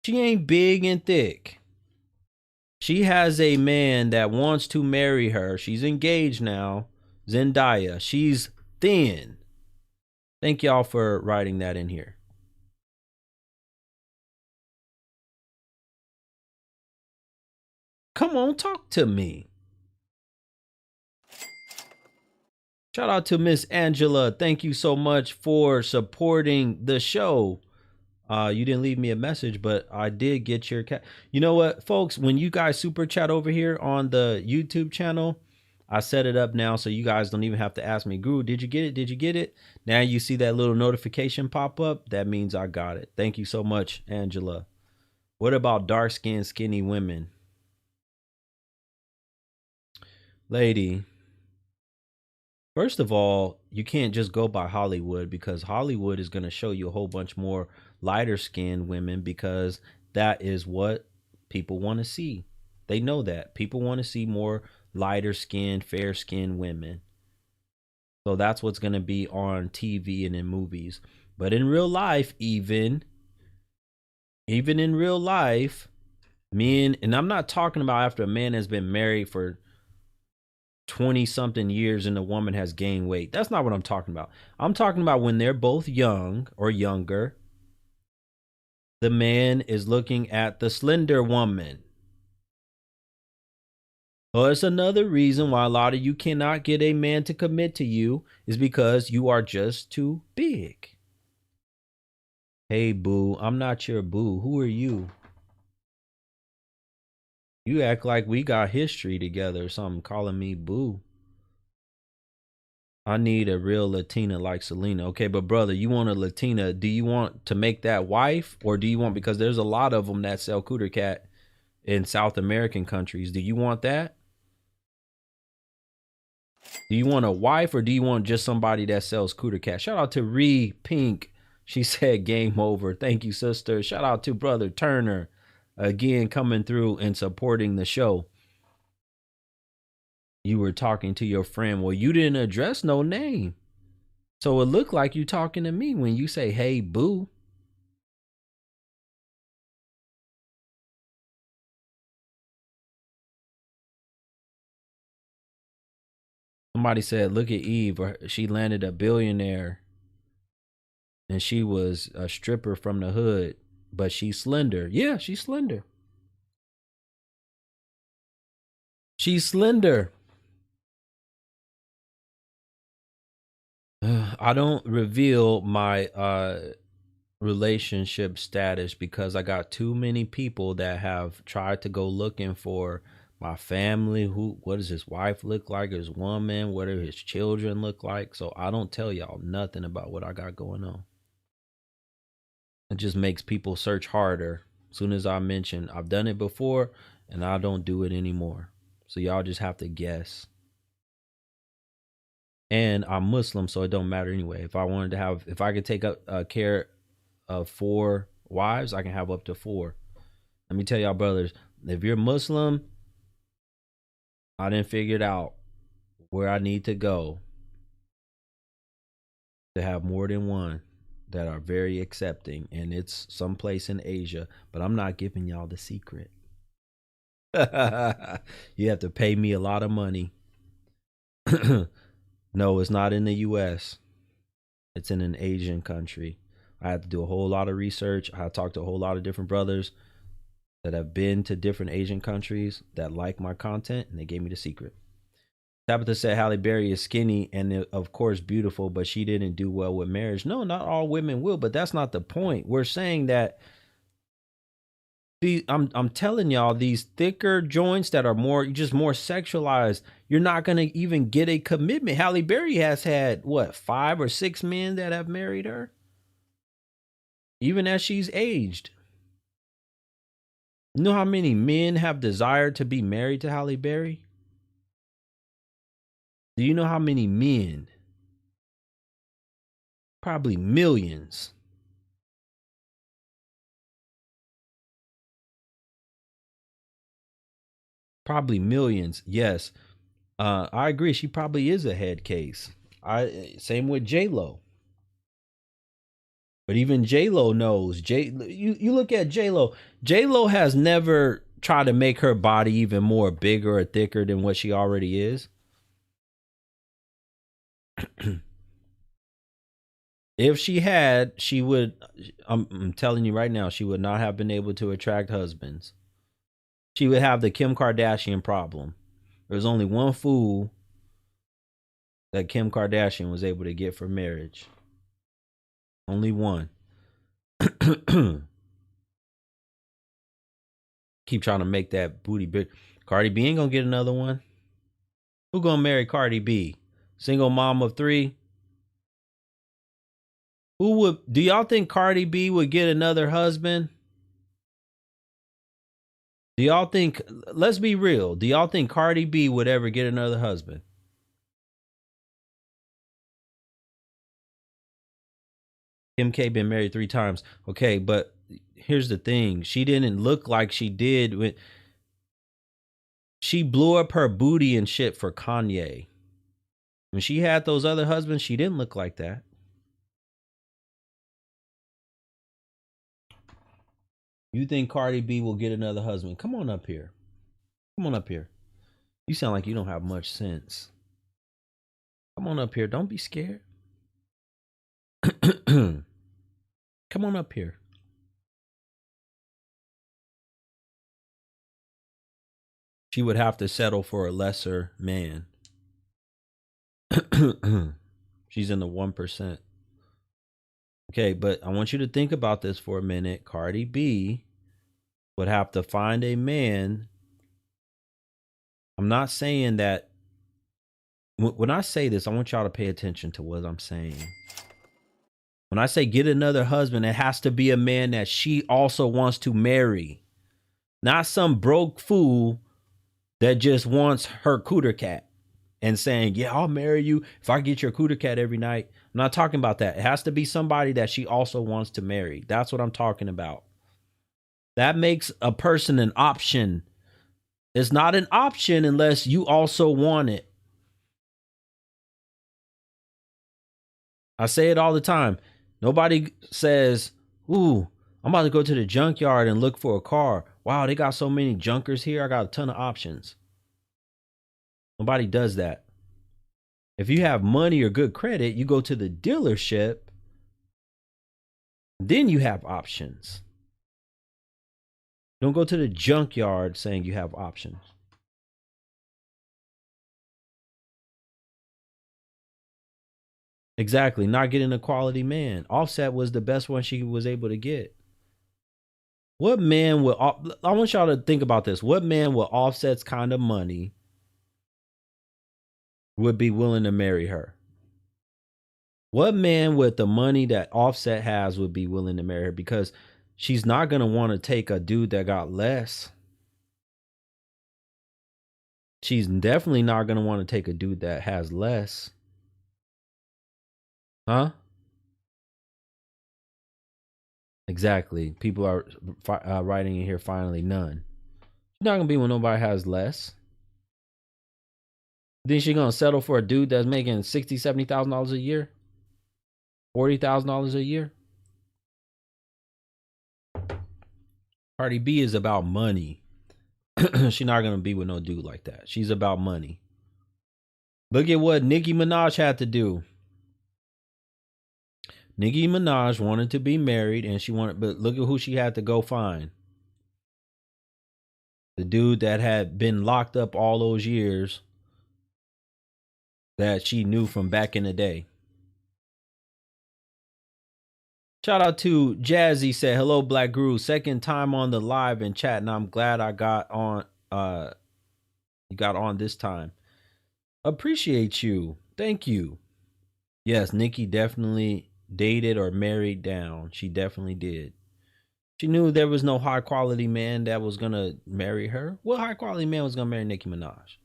She ain't big and thick. She has a man that wants to marry her. She's engaged now. Zendaya. She's thin. Thank y'all for writing that in here. Come on, talk to me. Shout out to Miss Angela. Thank you so much for supporting the show. You didn't leave me a message, but I did get your cat. You know what, folks? When you guys super chat over here on the YouTube channel, I set it up now so you guys don't even have to ask me, Guru, did you get it? Did you get it? Now you see that little notification pop up. That means I got it. Thank you so much, Angela. What about dark-skinned, skinny women? Lady, first of all, you can't just go by Hollywood, because Hollywood is going to show you a whole bunch more lighter skinned women, because that is what people want to see. They know that people want to see more lighter skinned, fair skinned women. So that's what's going to be on TV and in movies. But in real life, even in real life, men, and I'm not talking about after a man has been married for 20 something years and the woman has gained weight. That's not what I'm talking about. I'm talking about when they're both young or younger. The man is looking at the slender woman. Well, it's another reason why a lot of you cannot get a man to commit to you, is because you are just too big. Hey, boo, I'm not your boo. Who are you? You act like we got history together or something, calling me boo. I need a real Latina like Selena. Okay, but brother, you want a Latina. Do you want to make that wife, or do you want, because there's a lot of them that sell cooter cat in South American countries. Do you want that? Do you want a wife, or do you want just somebody that sells cooter cat? Shout out to Ree Pink. She said game over. Thank you, sister. Shout out to brother Turner. Again, coming through and supporting the show. You were talking to your friend. Well, you didn't address no name. So it looked like you talking to me when you say, hey, boo. Somebody said, look at Eve. She landed a billionaire and she was a stripper from the hood, but she's slender. Yeah, she's slender. She's slender. I don't reveal my relationship status because I got too many people that have tried to go looking for my family. What does his wife look like, his woman, what do his children look like? So I don't tell y'all nothing about what I got going on. It just makes people search harder. As soon as I mention I've done it before and I don't do it anymore. So y'all just have to guess. And I'm Muslim, so it don't matter anyway. If I wanted to have, if I could take care of 4 wives, I can have up to 4. Let me tell y'all, brothers, if you're Muslim, I didn't figure it out where I need to go to have more than one that are very accepting, and it's someplace in Asia, but I'm not giving y'all the secret. You have to pay me a lot of money. No, it's not in the US. It's in an Asian country. I had to do a whole lot of research. I talked to a whole lot of different brothers that have been to different Asian countries that like my content, and they gave me the secret. Tabitha said Halle Berry is skinny and of course beautiful, but she didn't do well with marriage. No, not all women will, but that's not the point. We're saying that I'm telling y'all, these thicker joints that are more sexualized, you're not gonna even get a commitment. Halle Berry has had what, 5 or 6 men that have married her, even as she's aged. You know how many men have desired to be married to Halle Berry? Do you know how many men? Probably millions. Probably millions. Yes. I agree. She probably is a head case. Same with J-Lo. But even J-Lo knows. You look at J-Lo. J-Lo has never tried to make her body even more bigger or thicker than what she already is. If she had, she would. I'm telling you right now, she would not have been able to attract husbands. She would have the Kim Kardashian problem. There's only one fool that Kim Kardashian was able to get for marriage. Only one. Keep trying to make that booty big. Cardi B ain't gonna get another one. Who gonna marry Cardi B? Single mom of 3. Who would? Do y'all think Cardi B would get another husband? Do y'all think? Let's be real. Do y'all think Cardi B would ever get another husband? Kim K been married 3 times. Okay, but here's the thing. She didn't look like she did when she blew up her booty and shit for Kanye. When she had those other husbands, she didn't look like that. You think Cardi B will get another husband? Come on up here. Come on up here. You sound like you don't have much sense. Come on up here. Don't be scared. Come on up here. She would have to settle for a lesser man. She's in the 1%. Okay, but I want you to think about this for a minute. Cardi B would have to find a man. I'm not saying that. When I say this, I want y'all to pay attention to what I'm saying. When I say get another husband, it has to be a man that she also wants to marry. Not some broke fool that just wants her cooter cat and saying, yeah, I'll marry you if I get your cooter cat every night. I'm not talking about that. It has to be somebody that she also wants to marry. That's what I'm talking about. That makes a person an option. It's not an option unless you also want it. I say it all the time. Nobody says, ooh, I'm about to go to the junkyard and look for a car. Wow, they got so many junkers here. I got a ton of options. Nobody does that. If you have money or good credit, you go to the dealership. Then you have options. Don't go to the junkyard saying you have options. Exactly. Not getting a quality man. Offset was the best one she was able to get. What man will, I want y'all to think about this. What man with Offset's kind of money would be willing to marry her? What man with the money that Offset has would be willing to marry her? Because she's not going to want to take a dude that got less. She's definitely not going to want to take a dude that has less. Huh? Exactly. People are writing in here finally none. She's not going to be when nobody has less. Then she's going to settle for a dude that's making $60,000, $70,000 a year? $40,000 a year? Cardi B is about money. She's not going to be with no dude like that. She's about money. Look at what Nicki Minaj had to do. Nicki Minaj wanted to be married and but look at who she had to go find. The dude that had been locked up all those years that she knew from back in the day. Shout out to Jazzy, said, hello, Black Guru. Second time on the live and chat, and I'm glad I got on. You got on this time. Appreciate you. Thank you. Yes, Nicki definitely dated or married down. She definitely did. She knew there was no high quality man that was gonna marry her. What high quality man was gonna marry Nicki Minaj?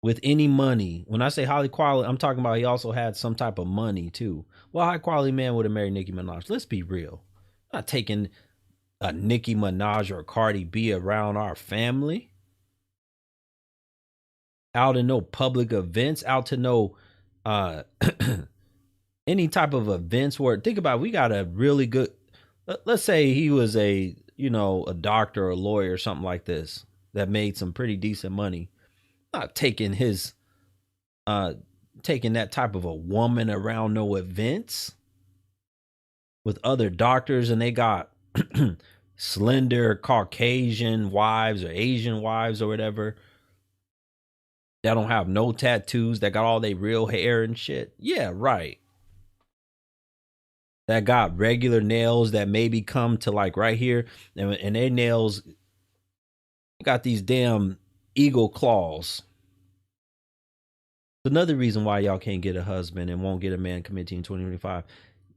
With any money. When I say highly quality, I'm talking about he also had some type of money too. What high quality man would have married Nicki Minaj? Let's be real. I'm not taking a Nicki Minaj or Cardi B around our family, out in no public events, out to no uh any type of events where, think about it, we got a really good, let's say he was a, you know, a doctor or a lawyer or something like this that made some pretty decent money, not taking his taking that type of a woman around no events with other doctors, and they got slender Caucasian wives or Asian wives or whatever that don't have no tattoos, that got all their real hair and shit. Yeah, right. That got regular nails that maybe come to like right here, and their nails got these damn eagle claws. Another reason why y'all can't get a husband and won't get a man committed in 2025.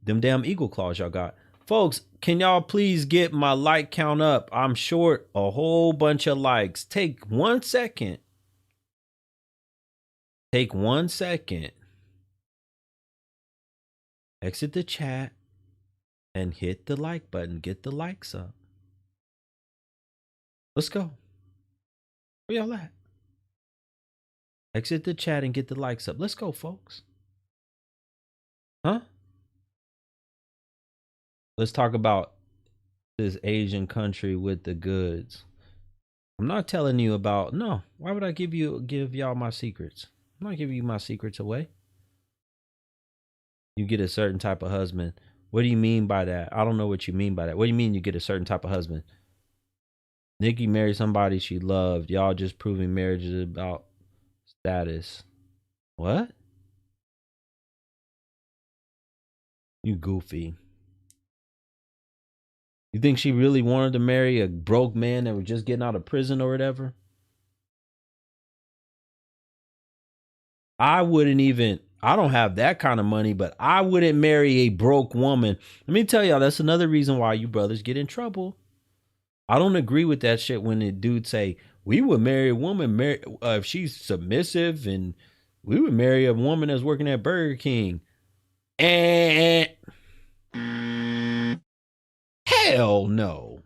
Them damn eagle claws y'all got. Folks, can y'all please get my like count up? I'm short a whole bunch of likes. Take 1 second. Take 1 second. Exit the chat and hit the like button. Get the likes up. Let's go. Where y'all at? Exit the chat and get the likes up. Let's go, folks. Huh? Let's talk about this Asian country with the goods. I'm not telling you about, no. Why would I give y'all my secrets? I'm not giving you my secrets away. You get a certain type of husband. What do you mean by that? I don't know what you mean by that. What do you mean you get a certain type of husband? Nikki married somebody she loved. Y'all just proving marriage is about status. What? You goofy. You think she really wanted to marry a broke man that was just getting out of prison or whatever? I don't have that kind of money, but I wouldn't marry a broke woman. Let me tell y'all, that's another reason why you brothers get in trouble. I don't agree with that shit when the dude say, we would marry a woman if she's submissive, and we would marry a woman that's working at Burger King. And hell no.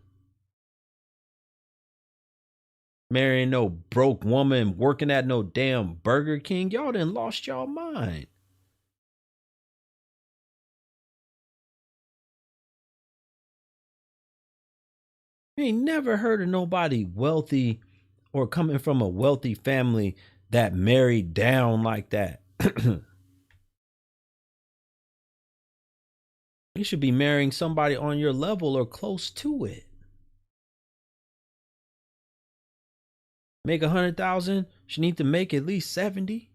Marrying no broke woman working at no damn Burger King. Y'all done lost y'all mind. I ain't never heard of nobody wealthy or coming from a wealthy family that married down like that. You should be marrying somebody on your level or close to it. Make 100,000. She need to make at least 70.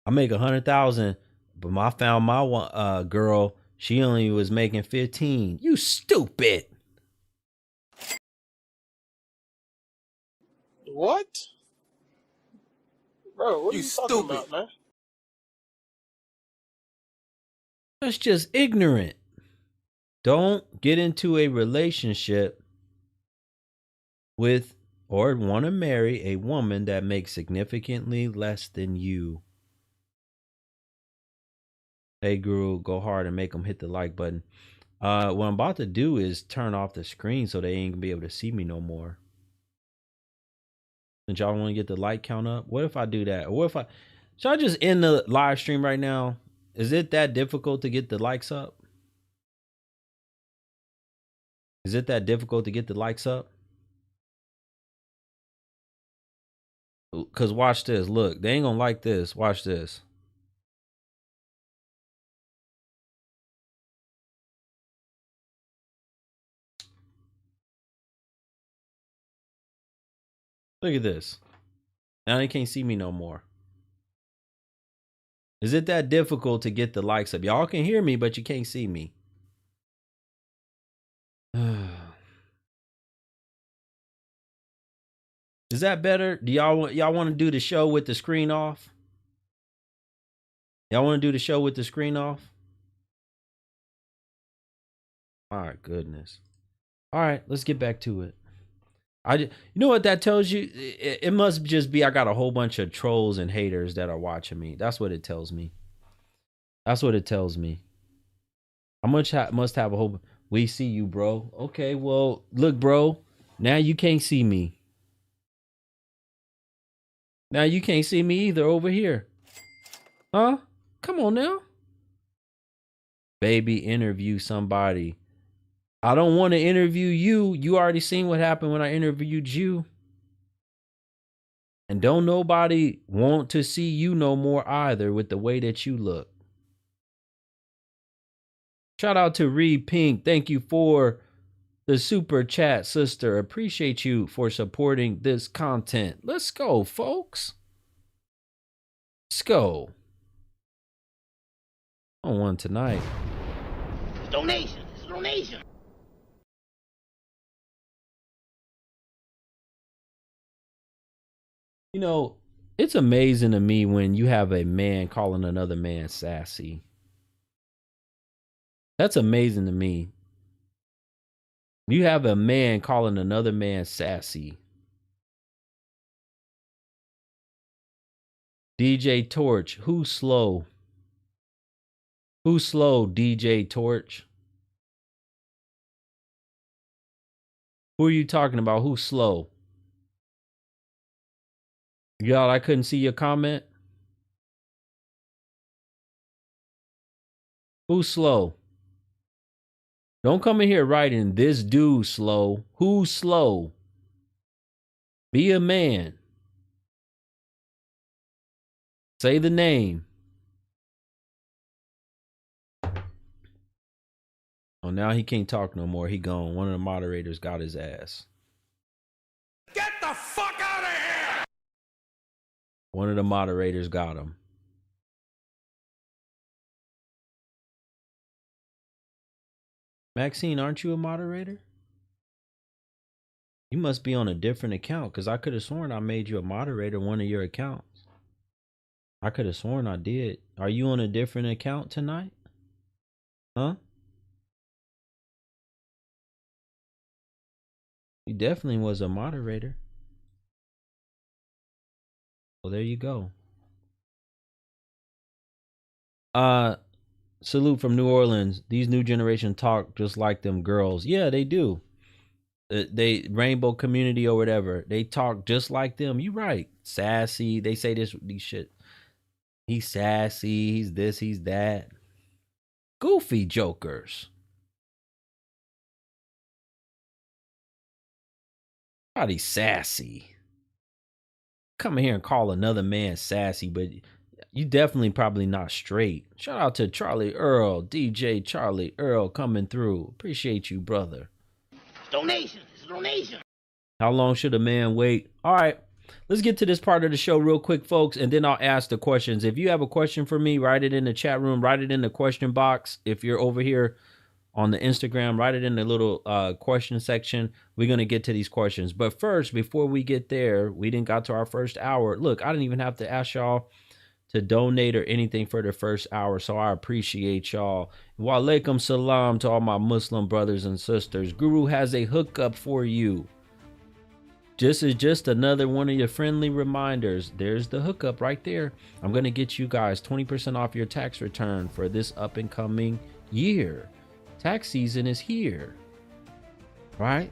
I make 100,000, but I found my one girl. She only was making 15. You stupid. What? Bro, what are you talking about, man? That's just ignorant. Don't get into a relationship with or want to marry a woman that makes significantly less than you. Hey, Guru, go hard and make them hit the like button. What I'm about to do is turn off the screen so they ain't gonna be able to see me no more. Since y'all want to get the like count up, what if I do that? Or what if should I just end the live stream right now? Is it that difficult to get the likes up? Is it that difficult to get the likes up? Because watch this. Look, they ain't gonna like this. Watch this. Look at this. Now they can't see me no more. Is it that difficult to get the likes up? Y'all can hear me, but you can't see me. Is that better? Do y'all want to do the show with the screen off? Y'all want to do the show with the screen off? My goodness. All right, let's get back to it. You know what that tells you? It must just be I got a whole bunch of trolls and haters that are watching me. That's what it tells me. That's what it tells me. How much must have a whole? We see you, bro. Okay, well, look, bro. Now you can't see me. Now you can't see me either over here. Huh? Come on now. Baby, interview somebody. I don't want to interview you. You already seen what happened when I interviewed you. And don't nobody want to see you no more either with the way that you look. Shout out to Reed Pink. Thank you for the super chat, sister. Appreciate you for supporting this content. Let's go, folks. Let's go. On one tonight. Donation. It's a donation. You know, it's amazing to me when you have a man calling another man sassy. That's amazing to me. You have a man calling another man sassy. DJ Torch, who's slow? Who's slow, DJ Torch? Who are you talking about? Who's slow? Y'all, I couldn't see your comment. Who's slow? Don't come in here writing this dude slow. Who's slow? Be a man. Say the name. Oh, now he can't talk no more. He gone. One of the moderators got his ass. Get the fuck out of here! One of the moderators got him. Maxine, aren't you a moderator? You must be on a different account because I could have sworn I made you a moderator on one of your accounts. I could have sworn I did. Are you on a different account tonight? Huh? You definitely was a moderator. Well, there you go. Salute from New Orleans. These new generation talk just like them girls. Yeah, they do. They rainbow community or whatever. They talk just like them. You right. Sassy. They say these shit. He's sassy. He's this. He's that. Goofy jokers. Probably sassy. Come here and call another man sassy, but you definitely probably not straight. Shout out to Charlie Earl, DJ Charlie Earl coming through. Appreciate you, brother. Donation. It's a donation. How long should a man wait? All right, let's get to this part of the show real quick, folks, and then I'll ask the questions. If you have a question for me, write it in the chat room, write it in the question box. If you're over here on the Instagram, write it in the little question section. We're going to get to these questions. But first, before we get there, we didn't got to our first hour. Look, I didn't even have to ask y'all to donate or anything for the first hour, so I appreciate y'all. Wa alaikum salam to all my Muslim brothers and sisters. Guru has a hookup for you. This is just another one of your friendly reminders. There's the hookup right there. I'm going to get you guys 20% off your tax return for this up and coming year. Tax season is here, right?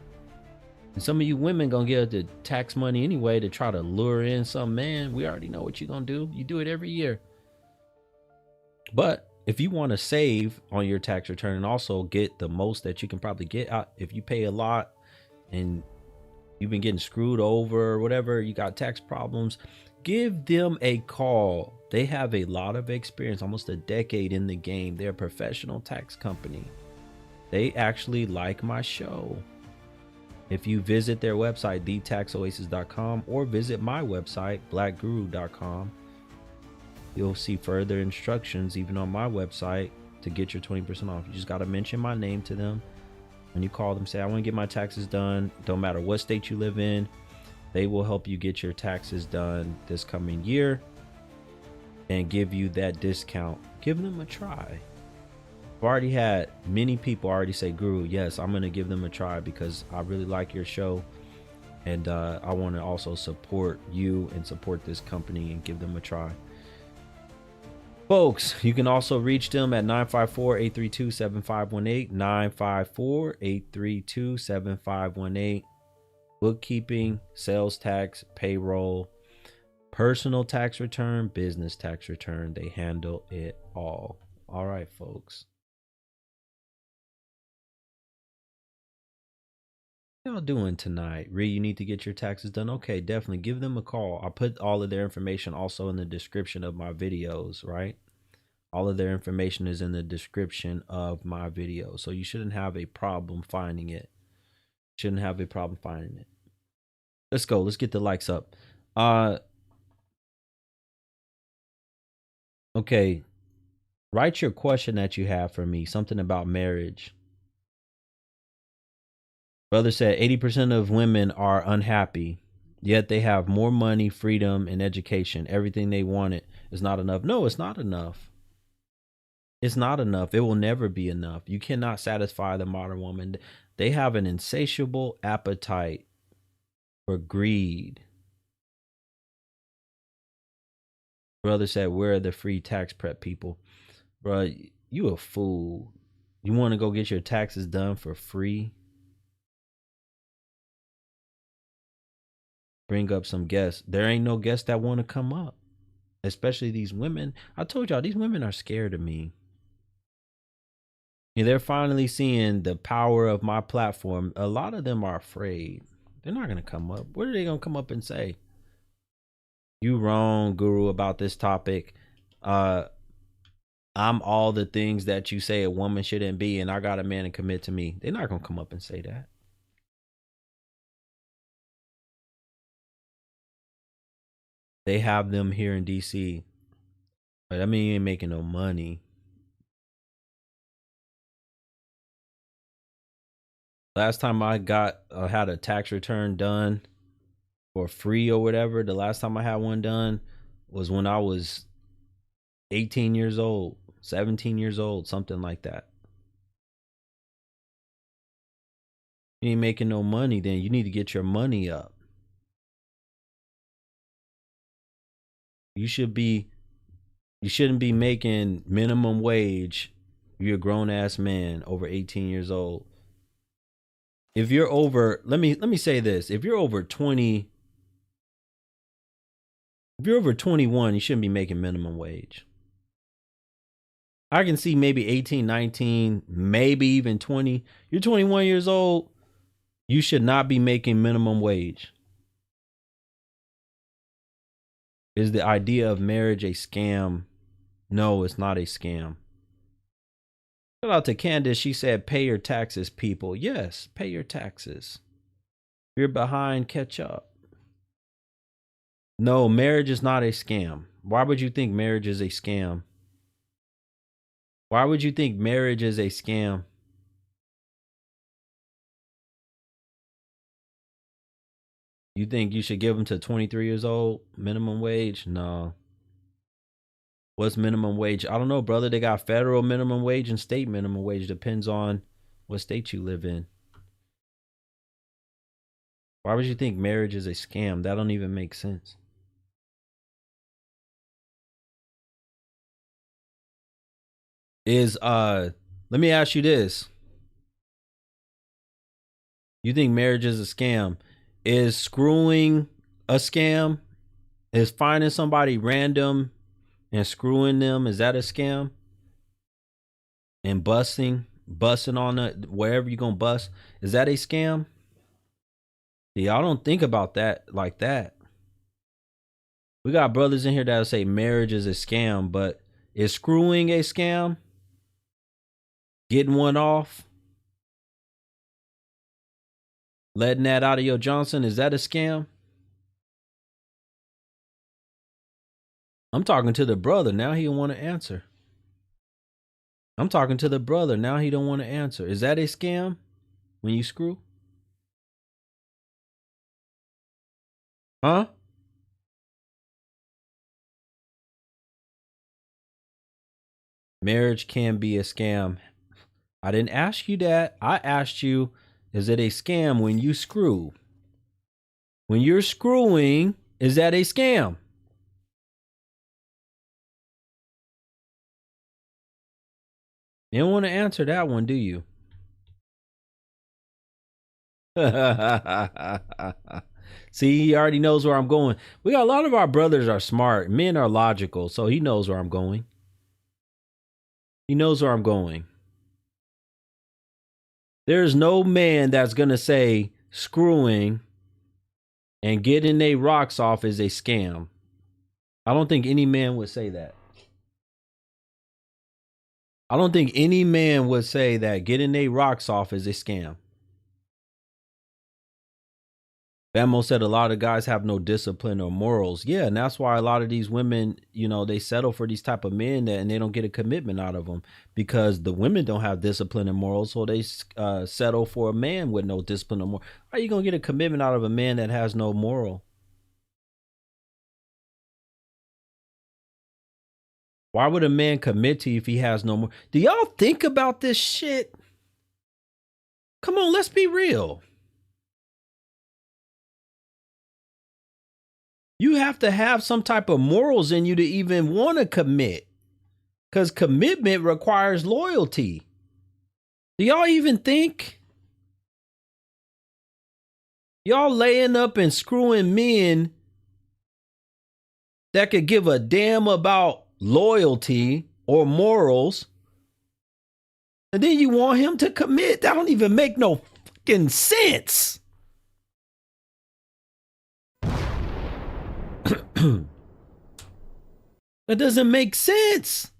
And some of you women gonna get the tax money anyway to try to lure in some man. We already know what you're gonna do. You do it every year. But if you want to save on your tax return and also get the most that you can probably get out, if you pay a lot and you've been getting screwed over or whatever, you got tax problems, give them a call. They have a lot of experience, almost a decade in the game. They're a professional tax company. They actually like my show. If you visit their website, thetaxoasis.com, or visit my website, blackguru.com, you'll see further instructions even on my website to get your 20% off. You just got to mention my name to them. When you call them, say, I want to get my taxes done. Don't matter what state you live in. They will help you get your taxes done this coming year and give you that discount. Give them a try. I've already had many people already say, Guru, yes, I'm going to give them a try because I really like your show. And I want to also support you and support this company and give them a try. Folks, you can also reach them at 954-832-7518, 954-832-7518. Bookkeeping, sales tax, payroll, personal tax return, business tax return. They handle it all. All right, folks. What y'all doing tonight? Ree, you need to get your taxes done. Okay, definitely give them a call. I'll put all of their information also in the description of my videos, right? All of their information is in the description of my video. So you shouldn't have a problem finding it. Shouldn't have a problem finding it. Let's go. Let's get the likes up. Okay. Write your question that you have for me. Something about marriage. Brother said 80% of women are unhappy, yet they have more money, freedom, and education. Everything they wanted is not enough. No, it's not enough. It's not enough. It will never be enough. You cannot satisfy the modern woman. They have an insatiable appetite for greed. Brother said, where are the free tax prep people? Bro, you a fool. You want to go get your taxes done for free? Bring up some guests. There ain't no guests that want to come up, especially these women. I told y'all, these women are scared of me. And they're finally seeing the power of my platform. A lot of them are afraid. They're not going to come up. What are they going to come up and say? You wrong, Guru, about this topic. I'm all the things that you say a woman shouldn't be, and I got a man to commit to me. They're not going to come up and say that. They have them here in DC. But I mean, you ain't making no money. Last time I had a tax return done for free or whatever, the last time I had one done was when I was 18 years old, 17 years old, something like that. You ain't making no money, then you need to get your money up. You shouldn't be making minimum wage. You're a grown ass man over 18 years old. If you're over, let me say this. If you're over 20, if you're over 21, you shouldn't be making minimum wage. I can see maybe 18, 19, maybe even 20. You're 21 years old. You should not be making minimum wage. Is the idea of marriage a scam? No, it's not a scam. Shout out to Candace. She said, pay your taxes, people. Yes, pay your taxes. If you're behind, catch up. No, marriage is not a scam. Why would you think marriage is a scam? Why would you think marriage is a scam? You think you should give them to 23 years old? Minimum wage? No. What's minimum wage? I don't know, brother. They got federal minimum wage and state minimum wage. Depends on what state you live in. Why would you think marriage is a scam? That don't even make sense. Let me ask you this. You think marriage is a scam? Is screwing a scam? Is finding somebody random and screwing them, is that a scam? And busting on wherever you're gonna bust, is that a scam? Y'all don't think about that like that. We got brothers in here that'll say marriage is a scam, but is screwing a scam? Getting one off? Letting that out of your Johnson, is that a scam? I'm talking to the brother. Now he don't want to answer. I'm talking to the brother. Now he don't want to answer. Is that a scam when you screw? Huh? Marriage can be a scam. I didn't ask you that. I asked you, is it a scam when you screw? When you're screwing, is that a scam? You don't want to answer that one, do you? See, he already knows where I'm going. We got a lot of our brothers are smart. Men are logical, so he knows where I'm going. He knows where I'm going. There's no man that's going to say screwing and getting their rocks off is a scam. I don't think any man would say that. I don't think any man would say that getting their rocks off is a scam. Bamo said a lot of guys have no discipline or morals. Yeah, and that's why a lot of these women, you know, they settle for these type of men and they don't get a commitment out of them because the women don't have discipline and morals, so they settle for a man with no discipline or moral. How are you going to get a commitment out of a man that has no moral? Why would a man commit to you if he has no more? Do y'all think about this shit? Come on, let's be real. You have to have some type of morals in you to even want to commit. Because commitment requires loyalty. Do y'all even think? Y'all laying up and screwing men that could give a damn about loyalty or morals. And then you want him to commit. That don't even make no fucking sense. That doesn't make sense.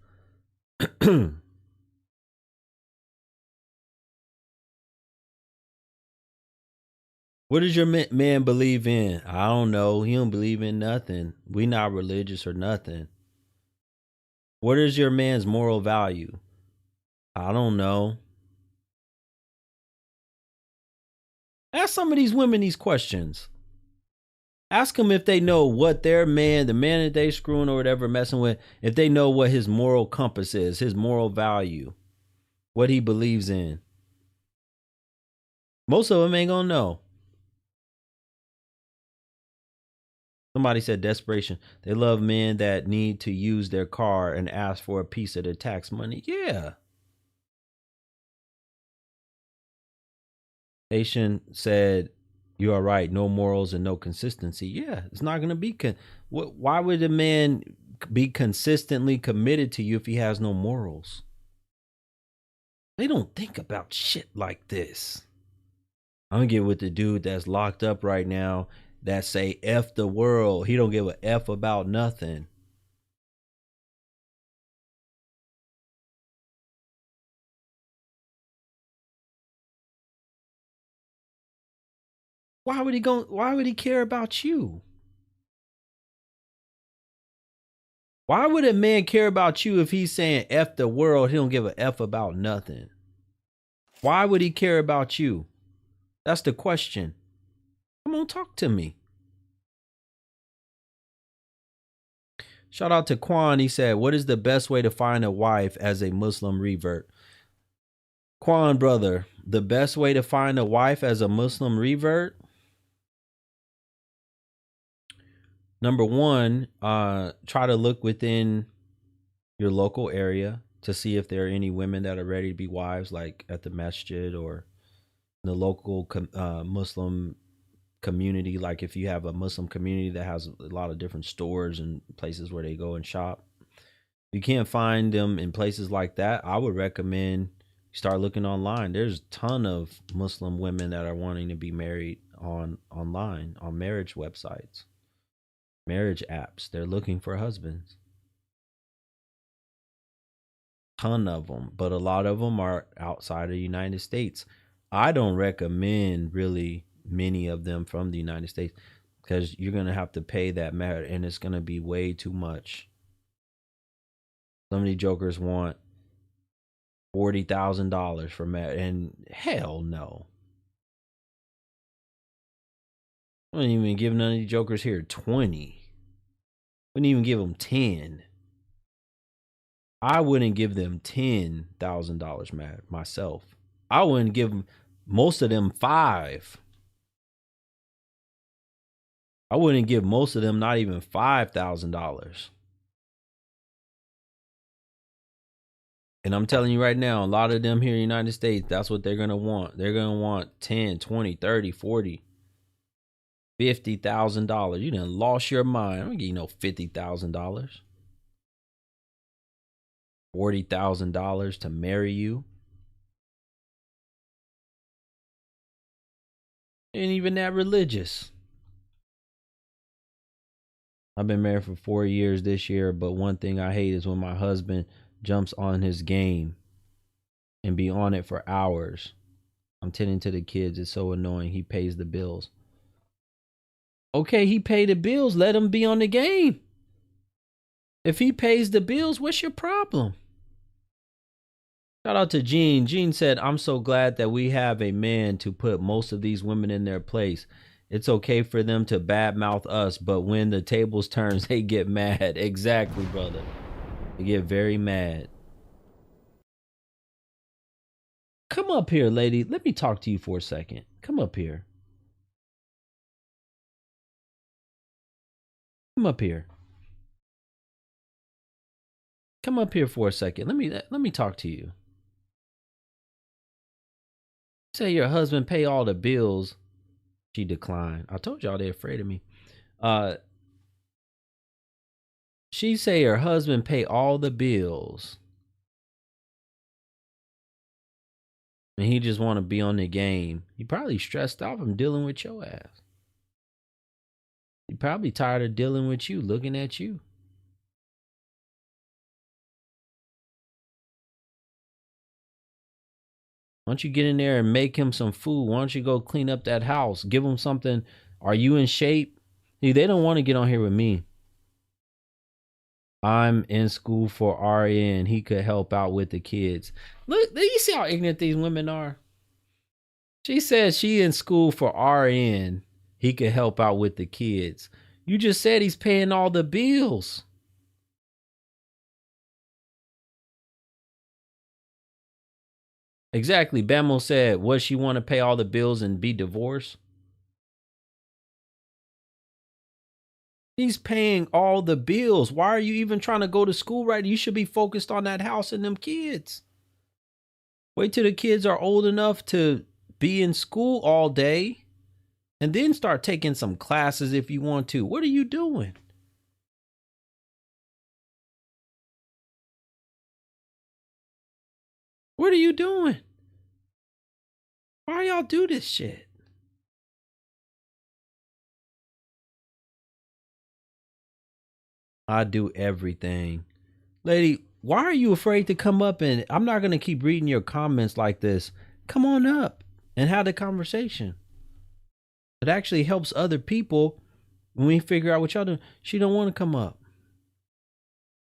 What does your man believe in? I don't know. He don't believe in nothing. We not religious or nothing. What is your man's moral value? I don't know. Ask some of these women these questions. Ask them if they know what their man, the man that they screwing or whatever, messing with, if they know what his moral compass is, his moral value, what he believes in. Most of them ain't gonna know. Somebody said desperation. They love men that need to use their car and ask for a piece of their tax money. Yeah. Haitian said, you are right. No morals and no consistency. Yeah, it's not going to be. Why would a man be consistently committed to you if he has no morals? They don't think about shit like this. I'm going to get with the dude that's locked up right now that say F the world. He don't give a F about nothing. Why would he care about you? Why would a man care about you if he's saying F the world, he don't give a F about nothing? Why would he care about you? That's the question. Come on, talk to me. Shout out to Quan. He said, what is the best way to find a wife as a Muslim revert? Quan, brother, the best way to find a wife as a Muslim revert? Number one, try to look within your local area to see if there are any women that are ready to be wives, like at the masjid or the local Muslim community. Like if you have a Muslim community that has a lot of different stores and places where they go and shop. If you can't find them in places like that, I would recommend start looking online. There's a ton of Muslim women that are wanting to be married online on marriage websites. Marriage apps. They're looking for husbands. Ton of them, but a lot of them are outside of the United States. I don't recommend really many of them from the United States because you're going to have to pay that marriage and it's going to be way too much. Some of these jokers want $40,000 for marriage, and hell no. I wouldn't even give none of these jokers here 20. Wouldn't even give them 10. I wouldn't give them $10,000 myself. I wouldn't give them, most of them 5. I wouldn't give most of them not even $5,000. And I'm telling you right now, a lot of them here in the United States, that's what they're going to want. They're going to want 10, 20, 30, 40, $50,000. You done lost your mind. I'm going to give you no $50,000. $40,000 to marry you. Ain't even that religious. I've been married for 4 years this year, but one thing I hate is when my husband jumps on his game and be on it for hours. I'm tending to the kids. It's so annoying. He pays the bills. Okay, he paid the bills. Let him be on the game. If he pays the bills, what's your problem? Shout out to Gene. Gene said, I'm so glad that we have a man to put most of these women in their place. It's okay for them to badmouth us, but when the tables turns, they get mad. Exactly, brother. They get very mad. Come up here, lady. Let me talk to you for a second. Come up here. Come up here. Come up here for a second. Let me talk to you. Say your husband pay all the bills. She declined. I told y'all they're afraid of me. She say her husband pay all the bills. And he just want to be on the game. He probably stressed out from dealing with your ass. He probably tired of dealing with you, looking at you. Why don't you get in there and make him some food? Why don't you go clean up that house? Give him something. Are you in shape? See, they don't want to get on here with me. I'm in school for RN. He could help out with the kids. Look, you see how ignorant these women are? She says she in school for RN. He could help out with the kids. You just said he's paying all the bills. Exactly. Bamo said, what, she want to pay all the bills and be divorced? He's paying all the bills. Why are you even trying to go to school right? You should be focused on that house and them kids. Wait till the kids are old enough to be in school all day and then start taking some classes if you want to. What are you doing? What are you doing? Why y'all do this shit? I do everything. Lady, why are you afraid to come up? And I'm not going to keep reading your comments like this. Come on up and have the conversation. It actually helps other people when we figure out what y'all doing. She don't want to come up.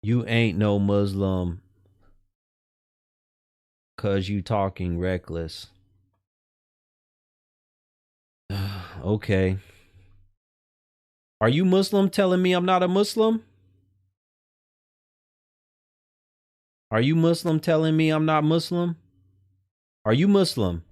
You ain't no Muslim because you talking reckless. Okay. Are you Muslim telling me I'm not a Muslim? Are you Muslim telling me I'm not Muslim? Are you Muslim?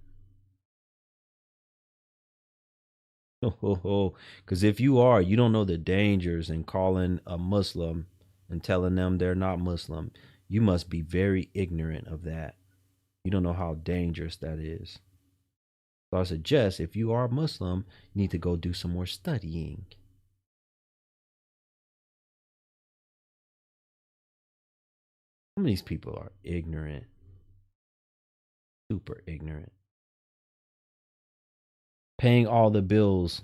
Because if you are, you don't know the dangers in calling a Muslim and telling them they're not Muslim. You must be very ignorant of that. You don't know how dangerous that is. So I suggest if you are Muslim, you need to go do some more studying. Some of these people are ignorant. Super ignorant. Paying all the bills.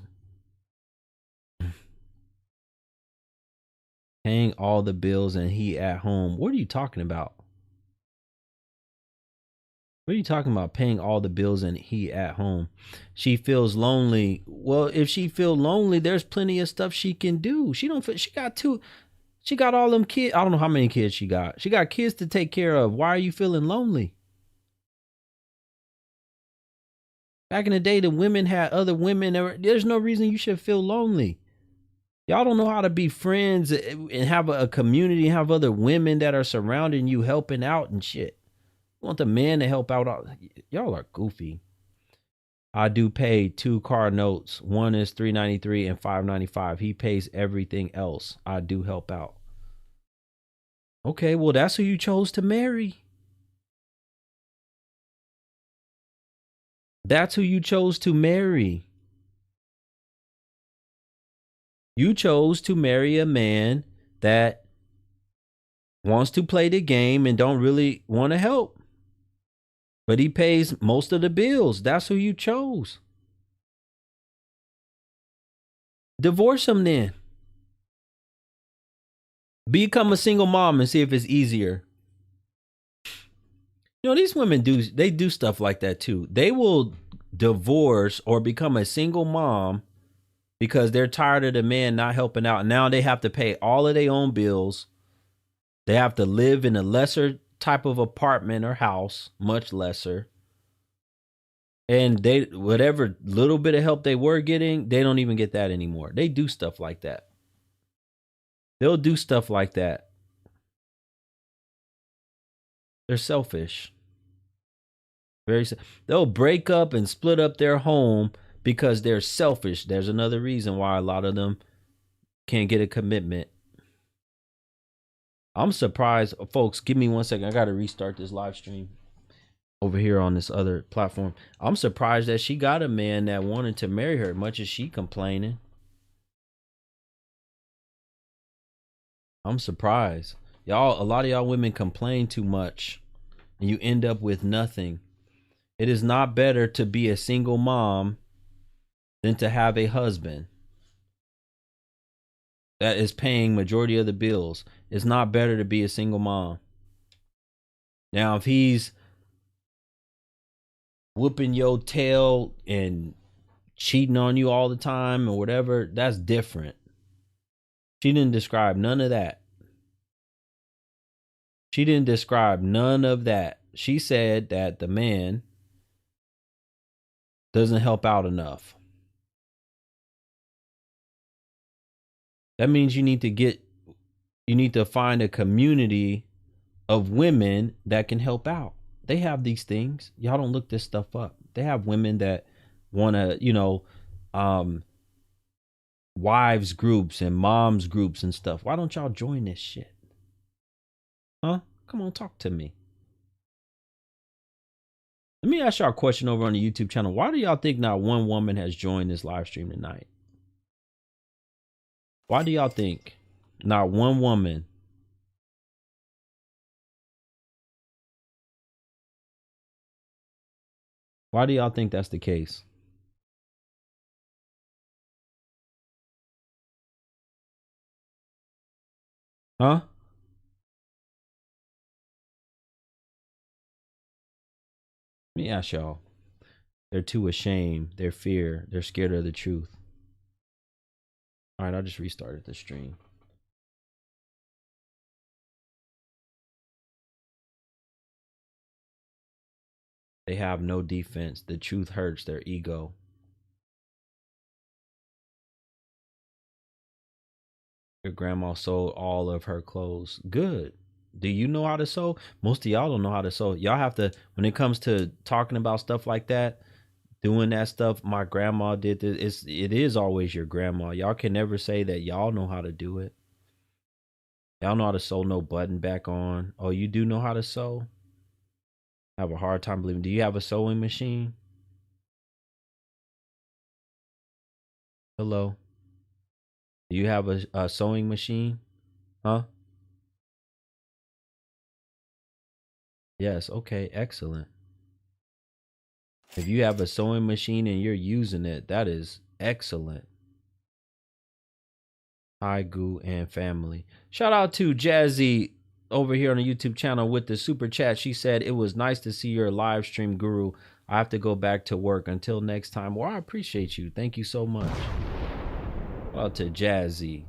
Paying all the bills and he at home. What are you talking about? What are you talking about? Paying all the bills and he at home. She feels lonely. Well, if she feel lonely, there's plenty of stuff she can do. She got all them kids. I don't know how many kids she got. She got kids to take care of. Why are you feeling lonely? Back in the day, the women had other women. There's no reason you should feel lonely. Y'all don't know how to be friends and have a community, have other women that are surrounding you, helping out and shit. You want the man to help out. Y'all are goofy. I do pay 2 car notes. One is $393 and $595. He pays everything else. I do help out. Okay, well, that's who you chose to marry. That's who you chose to marry. You chose to marry a man that wants to play the game and don't really want to help. But he pays most of the bills. That's who you chose. Divorce him then. Become a single mom and see if it's easier. You know, these women do stuff like that too. They will divorce or become a single mom because they're tired of the man not helping out. Now they have to pay all of their own bills. They have to live in a lesser type of apartment or house, much lesser. And they, whatever little bit of help they were getting, they don't even get that anymore. They do stuff like that. They'll do stuff like that. They're selfish. They'll break up and split up their home because they're selfish. There's another reason why a lot of them can't get a commitment. I'm surprised, folks. Give me 1 second. I got to restart this live stream over here on this other platform. I'm surprised that she got a man that wanted to marry her, much as she complaining. I'm surprised. Y'all, a lot of y'all women complain too much and you end up with nothing. It is not better to be a single mom than to have a husband that is paying majority of the bills. It's not better to be a single mom. Now, if he's whooping your tail and cheating on you all the time or whatever, that's different. She didn't describe none of that. She didn't describe none of that. She said that the man doesn't help out enough. That means you need to find a community of women that can help out. They have these things. Y'all don't look this stuff up. They have women that want to, wives groups and moms groups and stuff. Why don't y'all join this shit? Huh? Come on, talk to me. Let me ask y'all a question over on the YouTube channel. Why do y'all think not one woman has joined this live stream tonight? Why do y'all think not one woman? Why do y'all think that's the case? Huh? Let me ask y'all. They're too ashamed. They're fear. They're scared of the truth. All right, I just restarted the stream. They have no defense. The truth hurts their ego. Your grandma sold all of her clothes. Good. Do you know how to sew? Most of y'all don't know how to sew. Y'all have to, when it comes to talking about stuff like that, doing that stuff, my grandma did this. It is always your grandma. Y'all can never say that y'all know how to do it. Y'all know how to sew no button back on. Oh, you do know how to sew? I have a hard time believing. Do you have a sewing machine? Hello? Do you have a sewing machine? Huh? Yes. Okay. Excellent. If you have a sewing machine and you're using it, that is excellent. Hi, Goo and family. Shout out to Jazzy over here on the YouTube channel with the super chat. She said, it was nice to see your live stream, Guru. I have to go back to work. Until next time. Well, I appreciate you. Thank you so much. Shout out to Jazzy.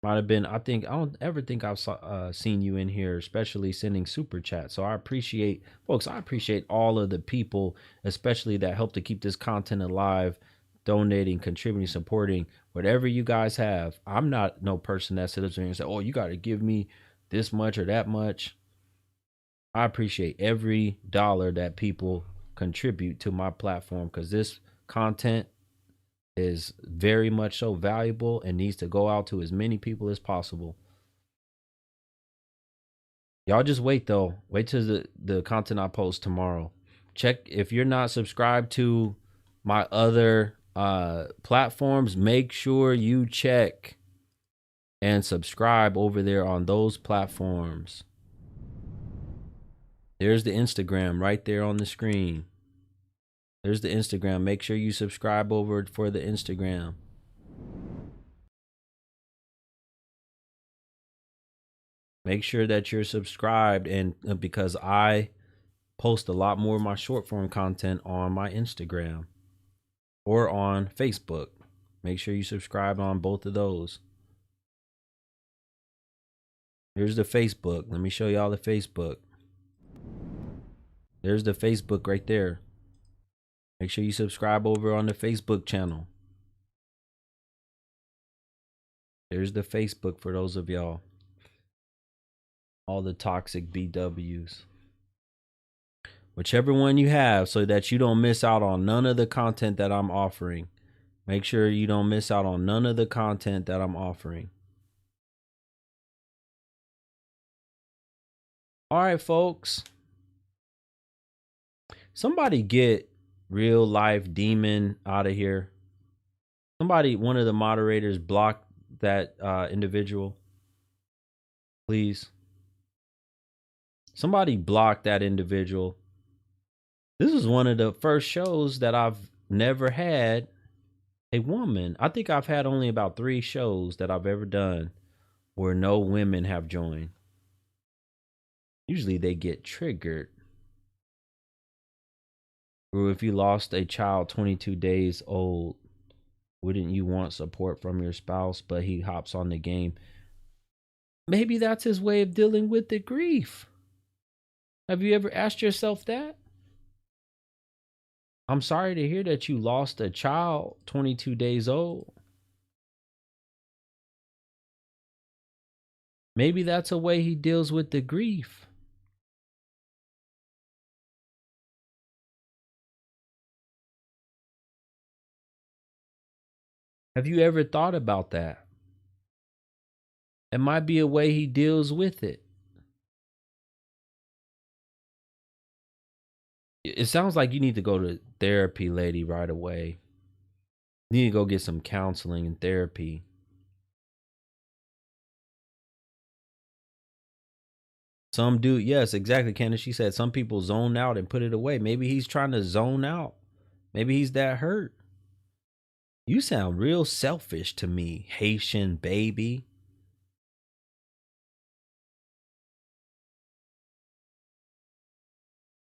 Might have been, I don't ever think I've seen you in here, especially sending super chat. So I appreciate, folks, I appreciate all of the people, especially that help to keep this content alive, donating, contributing, supporting, whatever you guys have. I'm not no person that sits there and says, oh, you got to give me this much or that much. I appreciate every dollar that people contribute to my platform, because this content is very much so valuable and needs to go out to as many people as possible. Y'all just wait though. Wait till the content I post tomorrow. check if you're not subscribed to my other platforms, make sure you check and subscribe over there on those platforms. There's the Instagram right there on the screen. There's the Instagram. Make sure you subscribe over for the Instagram. Make sure that you're subscribed, and because I post a lot more of my short form content on my Instagram or on Facebook. Make sure you subscribe on both of those. Here's the Facebook. Let me show y'all the Facebook. There's the Facebook right there. Make sure you subscribe over on the Facebook channel. There's the Facebook for those of y'all. All the toxic BWs. Whichever one you have, so that you don't miss out on none of the content that I'm offering. Make sure you don't miss out on none of the content that I'm offering. All right, folks. Somebody get real life demon out of here. Somebody, one of the moderators, block that individual. Please. Somebody block that individual. This is one of the first shows that I've never had a woman. I think I've had only about 3 shows that I've ever done where no women have joined. Usually they get triggered. Or if you lost a child 22 days old, wouldn't you want support from your spouse? But he hops on the game. Maybe that's his way of dealing with the grief. Have you ever asked yourself that? I'm sorry to hear that you lost a child 22 days old. Maybe that's a way he deals with the grief. Have you ever thought about that? It might be a way he deals with it. It sounds like you need to go to therapy, lady, right away. You need to go get some counseling and therapy. Some do, yes, exactly, Candace. She said some people zone out and put it away. Maybe he's trying to zone out. Maybe he's that hurt. You sound real selfish to me, Haitian baby.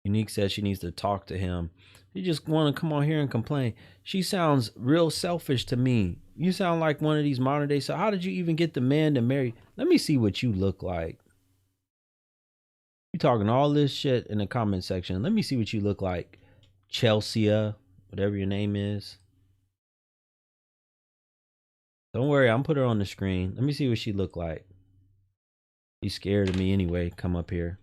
Unique says she needs to talk to him. You just want to come on here and complain. She sounds real selfish to me. You sound like one of these modern day. So how did you even get the man to marry? Let me see what you look like. You talking all this shit in the comment section. Let me see what you look like. Chelsea, whatever your name is. Don't worry, I'm put her on the screen. Let me see what she look like. She's scared of me anyway. Come up here.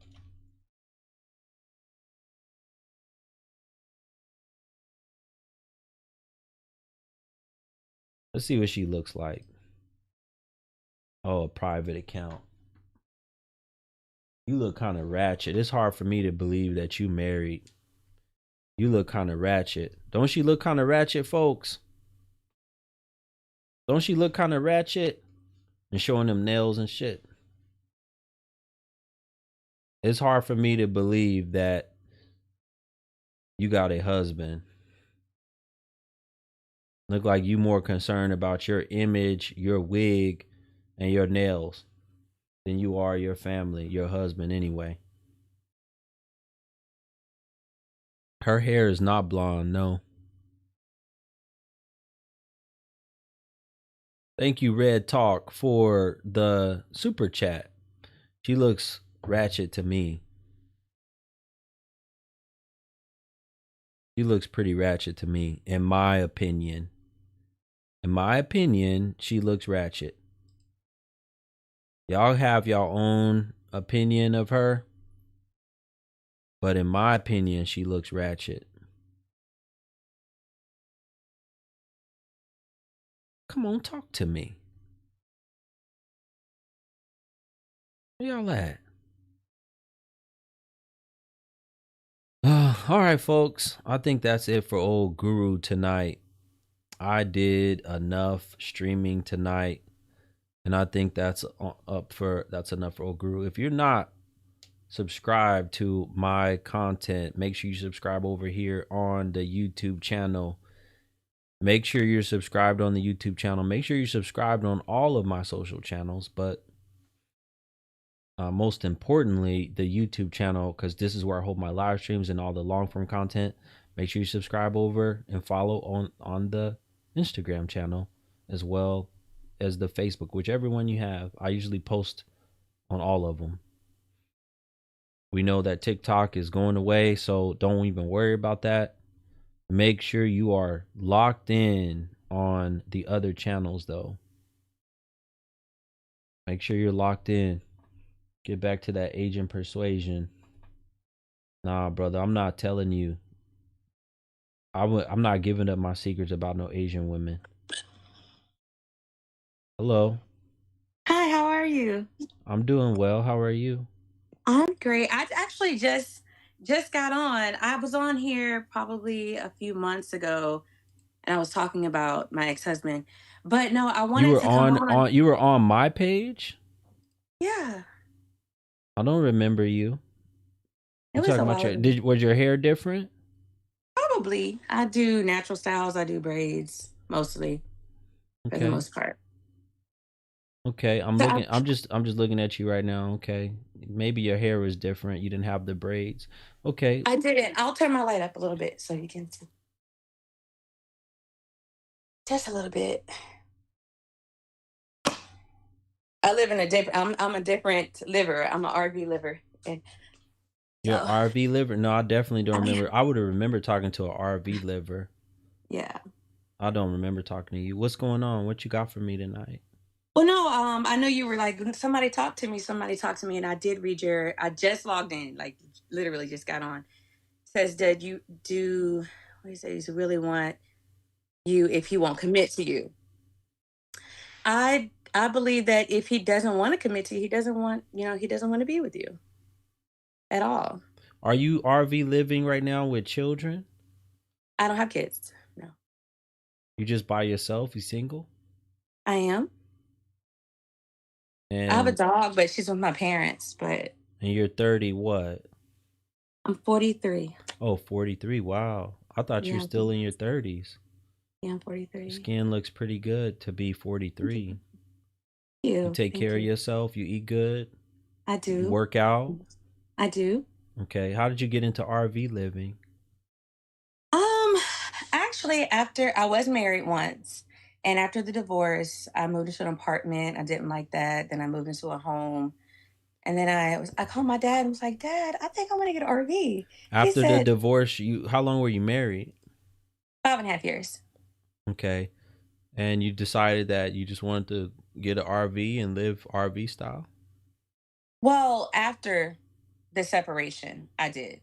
Let's see what she looks like. Oh, a private account. You look kind of ratchet. It's hard for me to believe that you married. You look kind of ratchet. Don't she look kind of ratchet, folks? Don't she look kind of ratchet? And showing them nails and shit. It's hard for me to believe that you got a husband. Look like you more concerned about your image, your wig, and your nails than you are your family, your husband anyway. Her hair is not blonde, no. Thank you, Red Talk, for the super chat. She looks ratchet to me. She looks pretty ratchet to me, in my opinion. In my opinion, she looks ratchet. Y'all have y'all own opinion of her. But in my opinion, she looks ratchet. Come on, talk to me. Where y'all at? All right, folks. I think that's it for old Guru tonight. I did enough streaming tonight, and I think that's enough for old Guru. If you're not subscribed to my content, make sure you subscribe over here on the YouTube channel. Make sure you're subscribed on the YouTube channel. Make sure you're subscribed on all of my social channels, but most importantly, the YouTube channel, because this is where I hold my live streams and all the long form content. Make sure you subscribe over and follow on the Instagram channel as well as the Facebook, whichever one you have. I usually post on all of them. We know that TikTok is going away, so don't even worry about that. Make sure you are locked in on the other channels, though. Make sure you're locked in. Get back to that Asian persuasion. Nah, brother, I'm not telling you. I'm not giving up my secrets about no Asian women. Hello. Hi, how are you? I'm doing well. How are you? I'm great. I actually just got on. I was on here probably a few months ago, and I was talking about my ex-husband. But no, I You wanted were to come on. you were on my page? Yeah, I don't remember you. it You was talking a about while ago. was your hair different? Probably. I do natural styles. I do braids mostly, for the Okay. most part. Okay. I'm So looking I'm just looking at you right now. Okay. Maybe your hair was different. You didn't have the braids. Okay. I didn't. I'll turn my light up a little bit so you can see. Just a little bit. I live in a different. I'm a different liver. I'm an RV liver, and Your so RV liver? No, I definitely don't I mean, remember. I would have remembered talking to an RV liver. yeah. I don't remember talking to you. What's going on? What you got for me tonight? Well, no, I know you were like, somebody talked to me, and I did read I just logged in, like literally just got on. Says that you do, what do you say, you really want you if he won't commit to you. I believe that if he doesn't want to commit to you, he doesn't want, he doesn't want to be with you at all. Are you RV living right now with children? I don't have kids. No, You just by yourself? You single? I am. I have a And dog, but she's with my parents, but you're 30 what? I'm 43. Oh, 43. Wow. I thought you were Yeah, still in your 30s. I'm Your 43. skin looks pretty good to be 43. Thank You you. take Thank care of you. yourself, you eat good, I you do. work out. I do. Okay. How did you get into RV living? Um, Actually, after I was married once, and after the divorce, I moved into an apartment. I didn't like that. Then I moved into a home, and then I called my dad and was like, "Dad, I think I want to get an RV." He After the said, divorce, how long were you married? 5.5 years. Okay. And you decided that you just wanted to get an RV and live RV style? Well, after the separation, I did.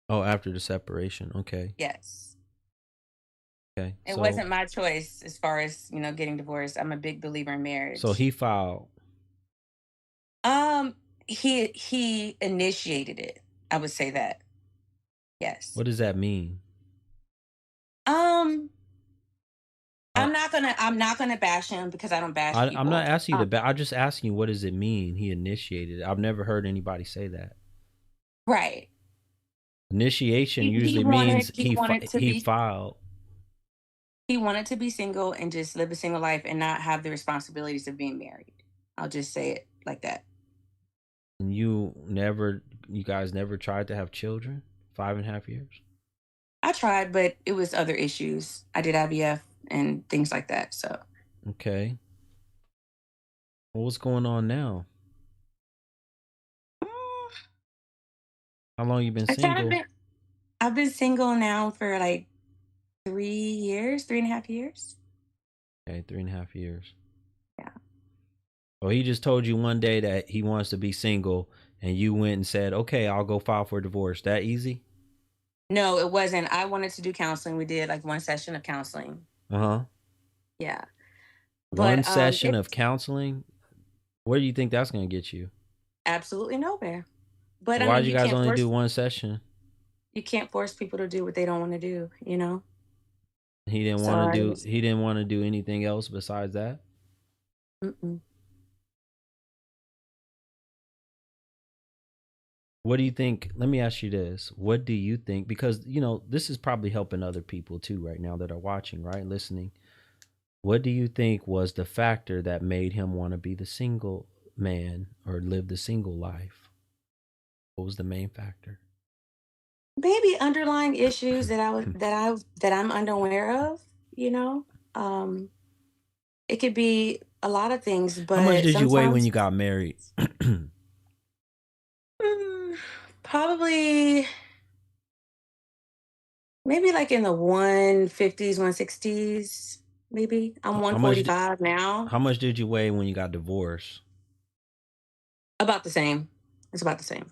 Oh, after the separation. Okay. Yes. Okay. It So wasn't my choice as far as, getting divorced. I'm a big believer in so marriage. he filed. Um, he initiated it. I would say that. Yes. What does that mean? Um, I, I'm not gonna bash him because I don't bash I'm not people. asking you to I'm just asking you, what does it mean he initiated it? I've never heard anybody say that. Right. Initiation He, he usually wanted means he wanted to he be filed. he wanted to be single and just live a single life and not have the responsibilities of being married. I'll just say it like that. And you guys never tried to have children? 5.5 years? I tried, but it was other issues. I did IVF and things like that. So Okay. Well, what's going on now? How long you been I kind of single? I've been single now for like 3 years, 3.5 years. Okay, 3.5 years. Yeah. Well, he just told you one day that he wants to be single, and you went and said, "Okay, I'll go file for divorce." That easy? No, it wasn't. I wanted to do counseling. We did like one session of counseling. Uh-huh. Yeah. One But session of it's counseling? Where do you think that's going to get you? absolutely nowhere. But I Why mean, did you you guys can't only force do one session? you can't force people to do what they don't want to do, you know? He didn't So want to I do. just, He didn't want to do anything else besides that. mm-mm. What do you think? Let me ask you this. What do you think? Because, this is probably helping other people too right now that are watching, right? Listening. What do you think was the factor that made him want to be the single man or live the single life? What was the main factor? Maybe underlying issues that I'm unaware of, you know? Um, it could be a lot of things, How much but did you weigh when sometimes you got married? mm, probably maybe like in the 150s, 160s, maybe. I'm How much? 145 now. How much did you weigh when you got divorced? About the same. It's about the same.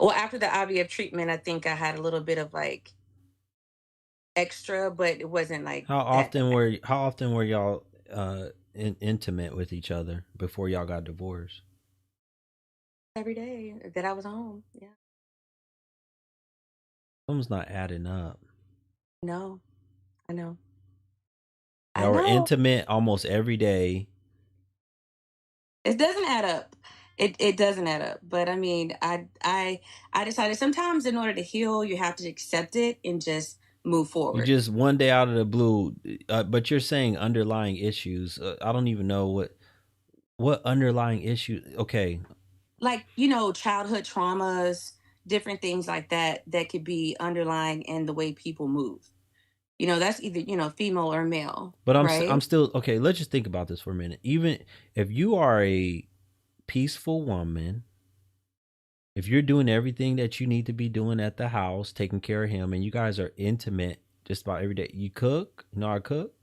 Well, after the IVF treatment, I think I had a little bit of like extra, but it wasn't like How that often were y'all intimate with each other before y'all got divorced? every day that I was home. Yeah. Something's not adding up. No, I know. I Y'all were know. intimate almost every day. It doesn't add up. It doesn't add up. But I mean, I decided sometimes in order to heal, you have to accept it and just move You forward. just one day out of the blue, but you're saying underlying issues. I don't even know what underlying issue. Okay, Like, childhood traumas, different things like that that could be underlying in the way people move. That's either, female or male, but I'm right? still okay. Let's just think about this for a minute. Even if you are a peaceful woman, if you're doing everything that you need to be doing at the house, taking care of him, and you guys are intimate just about every day, you cook. You know how to cook.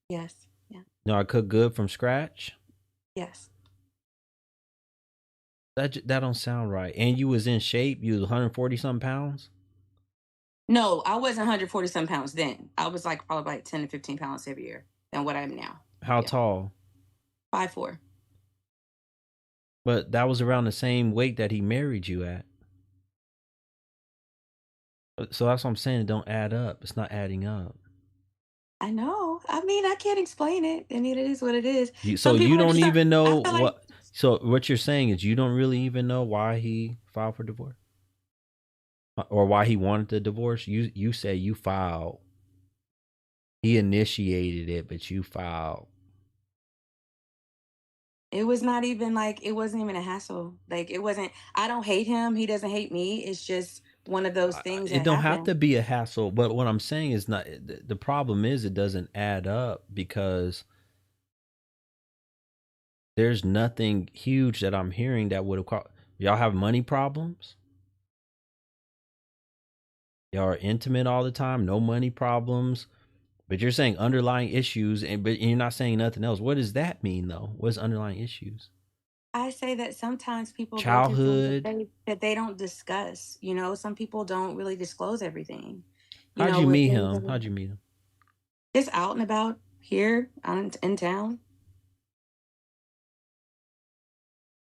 Yes. Yeah. You know how to cook good from scratch. Yes. That don't sound right. And you was in shape. You was 140 something pounds. No, I wasn't 140 some pounds then. I was like probably like 10 to 15 pounds heavier than what I am now. How Yeah. tall? 5'4". But that was around the same weight that he married you at. So that's what I'm saying. It don't add up. It's not adding up. I know. I mean, I can't explain it. I mean, it is what it is. So Some you people are don't just, even I know feel like, what. So what you're saying is you don't really even know why he filed for divorce, or why he wanted the divorce. You say you filed. He initiated it, but you filed. it was not even like, it wasn't even a hassle. Like, it wasn't, I don't hate him. He doesn't hate me. It's just one of those things It that don't have happen. to be a hassle, but what I'm saying is not. The problem is it doesn't add up because there's nothing huge that I'm hearing that would have caused. Y'all have money problems. Y'all are intimate all the time, no money problems. But you're saying underlying issues, but you're not saying nothing else. What does that mean, though? What's underlying issues? I say that sometimes people go through things that Childhood. they don't discuss. Some people don't really disclose everything. How'd you With meet things him? How'd you meet him? just out and about here out in town.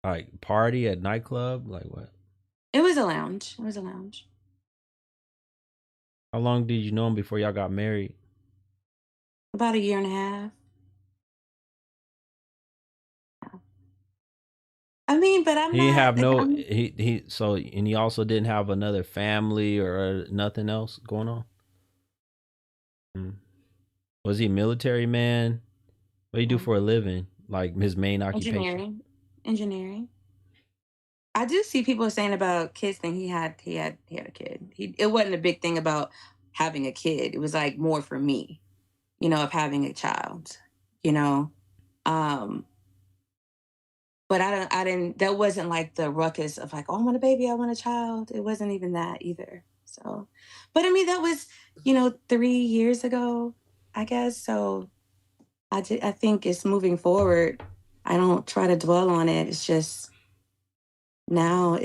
Like party at nightclub? Like what? It was a lounge. It was a lounge. How long did you know him before y'all got married? About a year and a half. I mean, but I'm He didn't not have like no I'm he so and he also didn't have another family or nothing else going on. Hmm. Was he a military man? What do you do for a living? Like his main occupation? engineering. Engineering. I do see people saying about kids thing. He had a kid. It wasn't a big thing about having a kid. It was like more for me, of having a child, you know. Um, but I didn't that wasn't like the ruckus of like, oh, I want a baby, I want a child. It wasn't even that either. So, but I mean that was, 3 years ago, I guess. So I think it's moving forward. I don't try to dwell on it. It's just now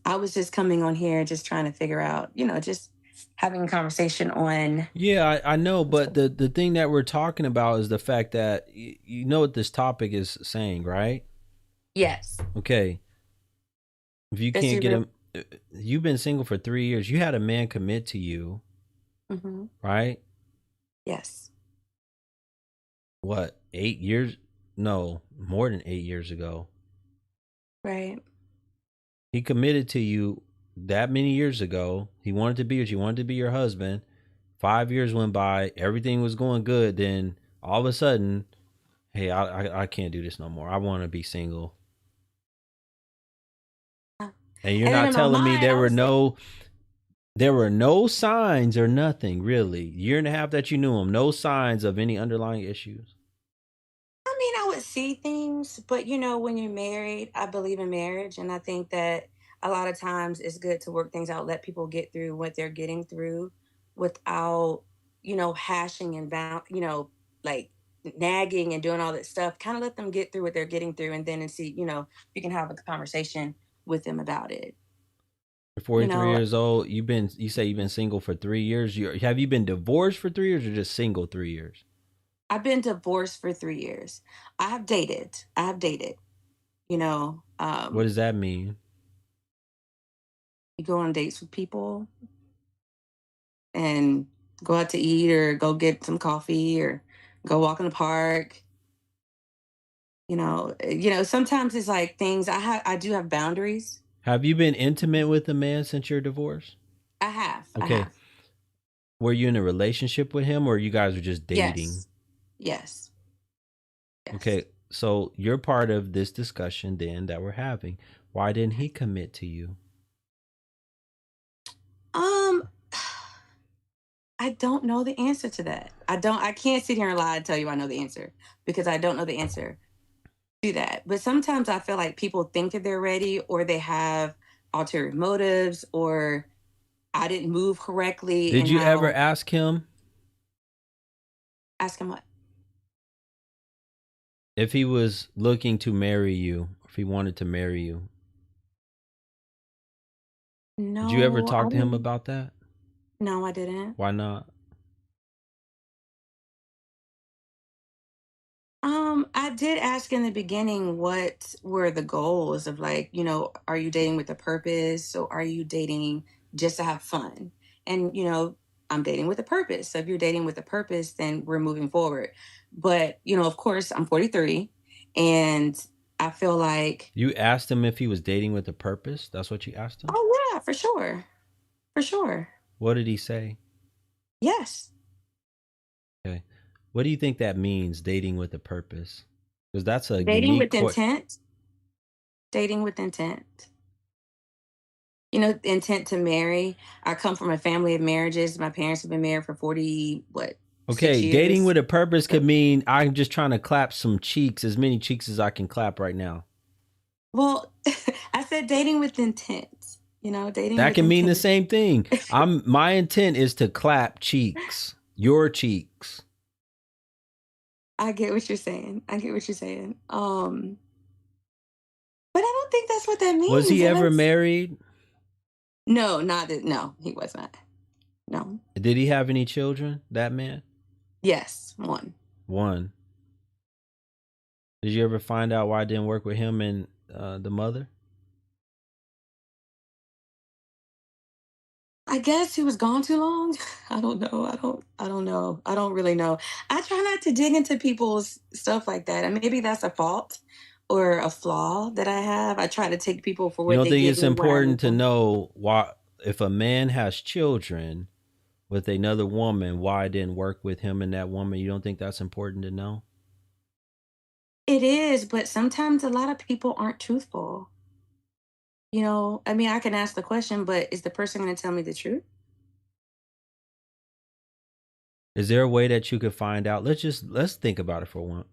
I was just coming on here just trying to figure out, just having a conversation on. Yeah, I know, but the thing that we're talking about is the fact that you know what this topic is saying, right? Yes. Okay, if you That's can't your get real. him, you've been single for 3 years. You had a man commit to you, Mm-hmm. right? Yes. What, 8 years? No, more than 8 years ago. Right. He committed to you that many years ago. He wanted to be with you, wanted to be your husband. 5 years went by, everything was going good. Then all of a sudden, hey, I can't do this no more. I want to be single. And you're And then not in my telling me mind, I was like, there were no signs or nothing, really. Year and a half that you knew him, no signs of any underlying issues. I mean, I would see things, but when you're married, I believe in marriage. And I think that a lot of times it's good to work things out, let people get through what they're getting through without, hashing and like nagging and doing all that stuff. Kind of let them get through what they're getting through and then see, you can have a conversation with them about it. You're You 43 know, years old. You say you've been single for 3 years. Have you been divorced for 3 years or just single 3 years? I've been divorced for 3 years. I have dated. You know, What um, does that mean? you go on dates with people and go out to eat or go get some coffee or go walk in the park. Sometimes it's like things I do have boundaries. Have you been intimate with a man since your divorce? I have. I Okay. have. Were you in a relationship with him or you guys were just dating? Yes. Yes. Yes. Okay. So you're part of this discussion then that we're having. Why didn't he commit to you? Um I don't know the answer to that. I can't sit here and lie and tell you I know the answer because I don't know the answer to that. But sometimes I feel like people think that they're ready or they have ulterior motives or I didn't move correctly Did in you ever how ask him ask him what. if he was looking to marry you, if he wanted to marry you? Did you ever No, I talk to him didn't. about that? No, I didn't. Why not? I did ask in the beginning what were the goals of like, are you dating with a purpose? So are you dating just to have fun? And I'm dating with a purpose. So if you're dating with a purpose, then we're moving forward. But, of course, I'm 43 and I feel like, You asked him if he was dating with a purpose? That's what you asked him? oh yeah, for sure. For sure. What did he say? Yes. Okay. What do you think that means, dating with a purpose? Because that's a Dating unique with intent. Dating with intent. Intent to marry. I come from a family of marriages. My parents have been married for 40, what, Okay, 6 dating years. with a purpose could So, mean I'm just trying to clap some cheeks, as many cheeks as I can clap right now. well, I said dating with intent. Dating That with can mean the intent. same thing. My intent is to clap cheeks, your cheeks. I get what you're saying. I get what you're saying. But I don't think that's what that Was means. he ever married? No, not that. No, he was not. No. Did he have any children, that man? Yes, one. One. Did you ever find out why it didn't work with him and the mother? I guess he was gone too long. I don't know. I don't know. I don't really know. I try not to dig into people's stuff like that. And maybe that's a fault or a flaw that I have. I try to take people for You what don't they think give it's me when I important meet to them. know why, if a man has children with another woman, why it didn't work with him and that woman? You don't think that's important to know? It is, but sometimes a lot of people aren't truthful. I mean, I can ask the question, but is the person going to tell me the truth? Is there a way that you could find out? Let's think about it for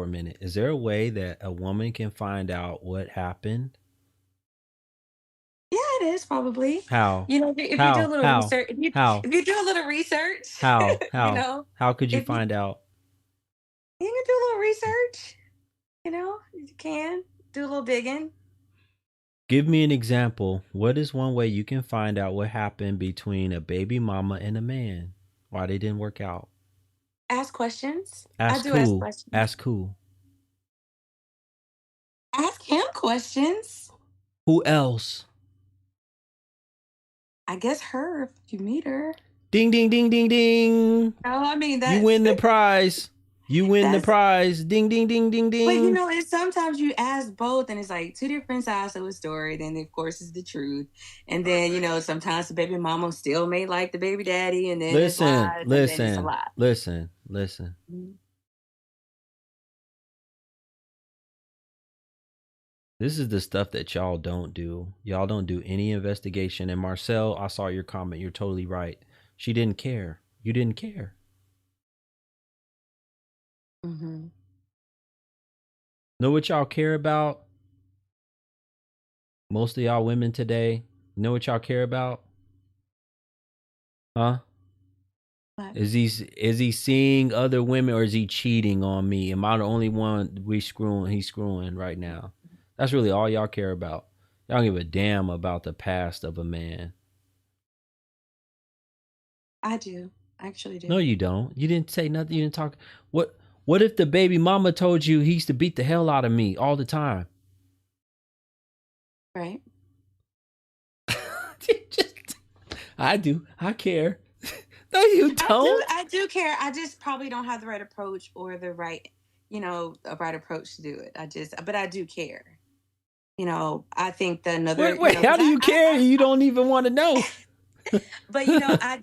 a minute. Is there a way that a woman can find out what happened? Yeah, it is probably. How? If you do a How? little How? research, if you How? if you do a little research, How? you How? know, How could you if you find out? you can do a little research, you can do a little digging. Give me an example. What is one way you can find out what happened between a baby mama and a man? Why they didn't work out? Ask questions. I Ask do ask who? questions. Ask who? Ask him questions. Who else? I guess her, if you meet her. Ding, ding, ding, ding, ding. No, I mean, You win the prize. You win the That's- prize. Ding, ding, ding, ding, But you ding. know, it's sometimes you ask both, and it's like two different sides of a story. Then, of course, is the truth. And then, you know, sometimes the baby mama still may like the baby daddy, and then it's lies, and then it's a lie. Listen. Mhm. This is the stuff that y'all don't do. Y'all don't do any investigation. And Marcel, I saw your comment. You're totally right. She didn't care. You didn't care. Mm-hmm. Know what y'all care about? Most of y'all women today, know what y'all care about? Huh? What? Is he seeing other women, or is he cheating on me? Am I the only one he's screwing right now? That's really all y'all care about. Y'all don't give a damn about the past of a man. I do. I actually do. No, you don't. You didn't say nothing. You didn't talk. What if the baby mama told you he used to beat the hell out of me all the time? Right. I do. I care. No, you don't. I do care. I just probably don't have the right approach or the right, approach to do it. But I do care. You know, I think Wait, how do you care? You don't even want to know. But you know, I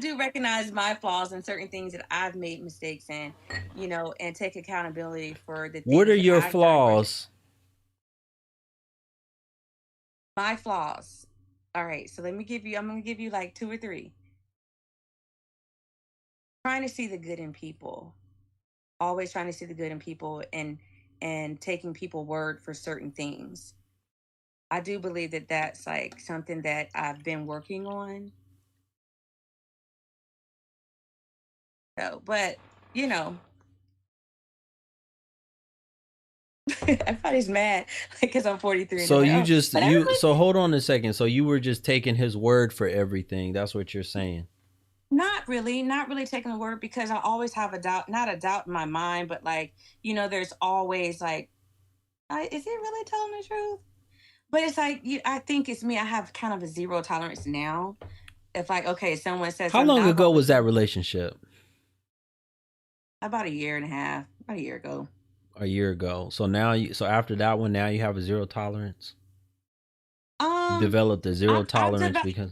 do recognize my flaws and certain things that I've made mistakes in, and take accountability for the things. What are your flaws? My flaws. All right, so I'm going to give you like 2 or 3. Trying to see the good in people. Always trying to see the good in people, and taking people word for certain things. I do believe that that's like something that I've been working on. So, but everybody's mad because I'm 43. So so hold on a second. So you were just taking his word for everything. That's what you're saying. Not really taking the word, because I always have not a doubt in my mind, but there's always like, is he really telling the truth? But it's like, I think it's me. I have kind of a zero tolerance now. If okay, someone says, how long ago was that relationship? About a year and a half, about a year ago. A year ago. So now so after that one, now you have a zero tolerance. You developed a zero tolerance because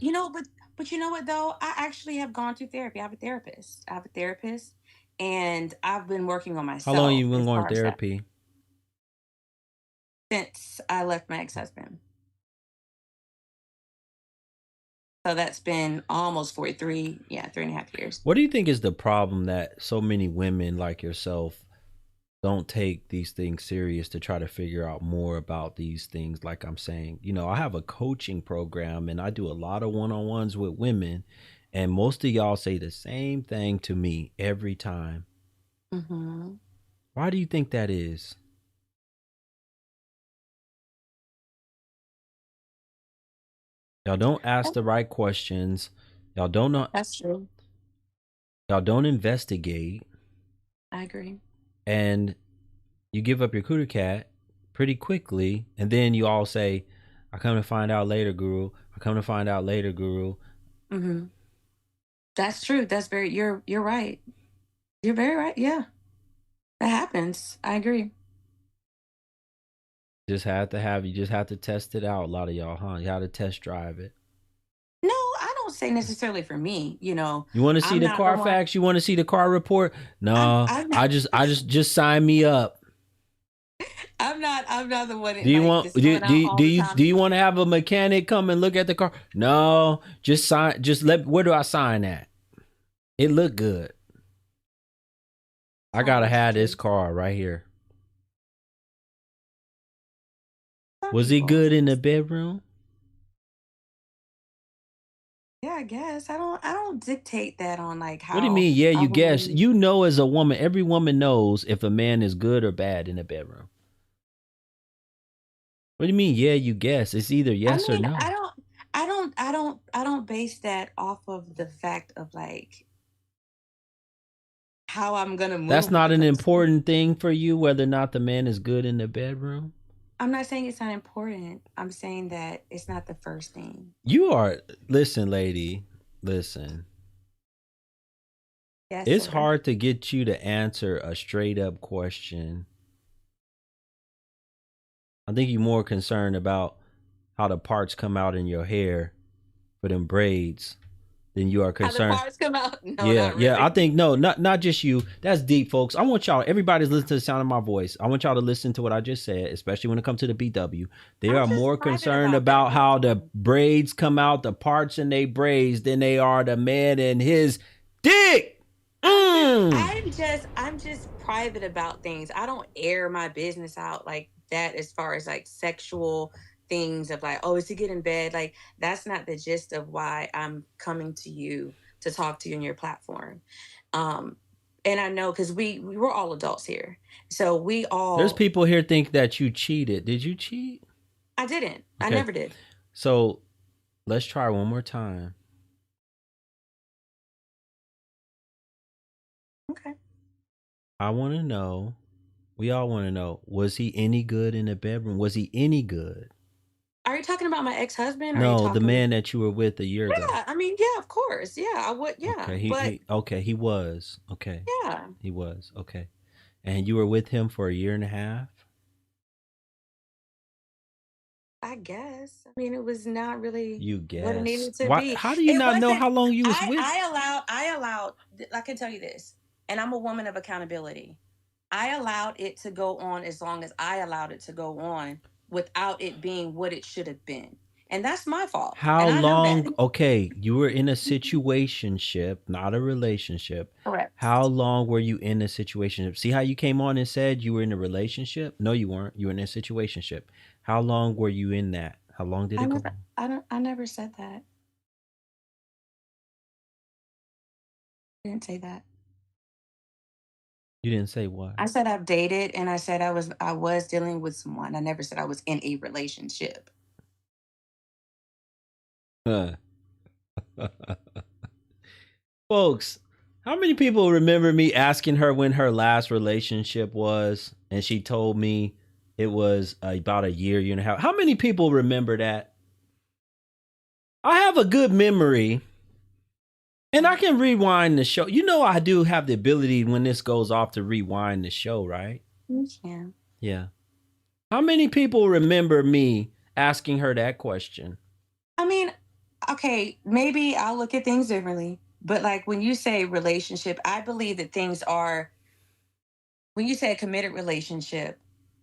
but you know what though? I actually have gone through therapy. I have a therapist, and I've been working on myself. How long have you been going to therapy? Since I left my ex-husband. So that's been almost 3 and a half years. What do you think is the problem that so many women like yourself don't take these things serious to try to figure out more about these things? Like I'm saying, I have a coaching program and I do a lot of one-on-ones with women, and most of y'all say the same thing to me every time. Mm-hmm. Why do you think that is? Y'all don't ask the right questions. Y'all don't know. That's true. Y'all don't investigate. I agree. And you give up your cooter cat pretty quickly, and then you all say, I come to find out later, Guru. I come to find out later, Guru. Mm-hmm. That's true. You're right. You're very right. Yeah. That happens. I agree. You just have to test it out. A lot of y'all, huh? You have to test drive it. No, I don't say necessarily for me. You want to see the Carfax? You want to see the car report? No, I just sign me up. I'm not the one. Do you want do you want to have a mechanic come and look at the car? No, just sign. Where do I sign at? It look good. I gotta have this car right here. Was he good in the bedroom? Yeah, I guess. I don't dictate that on like how. What do you mean? Yeah, you guess. As a woman, every woman knows if a man is good or bad in the bedroom. What do you mean? Yeah, you guess. It's either yes or no. I don't base that off of the fact of like how I'm gonna move. That's not an important thing for you, whether or not the man is good in the bedroom. I'm not saying it's not important. I'm saying that it's not the first thing. You are, listen, lady, listen. Yes, It's sir. hard to get you to answer a straight up question. I think you're more concerned about how the parts come out in your hair for them braids than you are How the concerned. parts come out? No, Yeah, not yeah. really. I think not just you. That's deep, folks. I want y'all, everybody's listening to the sound of my voice. I want y'all to listen to what I just said, especially when it comes to the BW. They I'm are just more private concerned about about that. how That's the all. braids come out, the parts in they braids, than they are the man and his dick. I'm just private about things. I don't air my business out like that as far as like sexual things of like, oh, is he getting bed? Like that's not the gist of why I'm coming to you to talk to you on your platform. Um, and I know because we were all adults here. So we all There's people here think that you cheated. Did you cheat? I didn't. I Okay. never did. So let's try one more time. Okay. I want to know, we all want to know, was he any good in the bedroom? Was he any good? Are you talking about my ex-husband? Or are you No, the talking man that you were with a year ago. Yeah, I mean, yeah, of course. Yeah, I would, yeah. Okay, But he was. Okay. yeah, He was. Okay. And you were with him for a year and a half? I guess. I mean, it was not really You what it guess. needed to Why, be. how do you It not know wasn't how long you was with? I allowed I can tell you this, and I'm a woman of accountability. I allowed it to go on as long as I allowed it to go on without it being what it should have been. And that's my fault. How And I know long? that. Okay, you were in a situationship, not a relationship. Correct. How long were you in a situationship? See how you came on and said you were in a relationship? No, you weren't. You were in a situationship. How long were you in that? How long did it go on? I never said that. I didn't say that. You didn't say what? I said I've dated and I said I was dealing with someone. I never said I was in a relationship. Huh. Folks, how many people remember me asking her when her last relationship was? And she told me it was about a year and a half. How many people remember that? I have a good memory. And I can rewind the show. You know, I do have the ability when this goes off to rewind the show, right? You can. Yeah. How many people remember me asking her that question? I mean, okay, maybe I'll look at things differently. But like when you say relationship, I believe that things are when you say a committed relationship,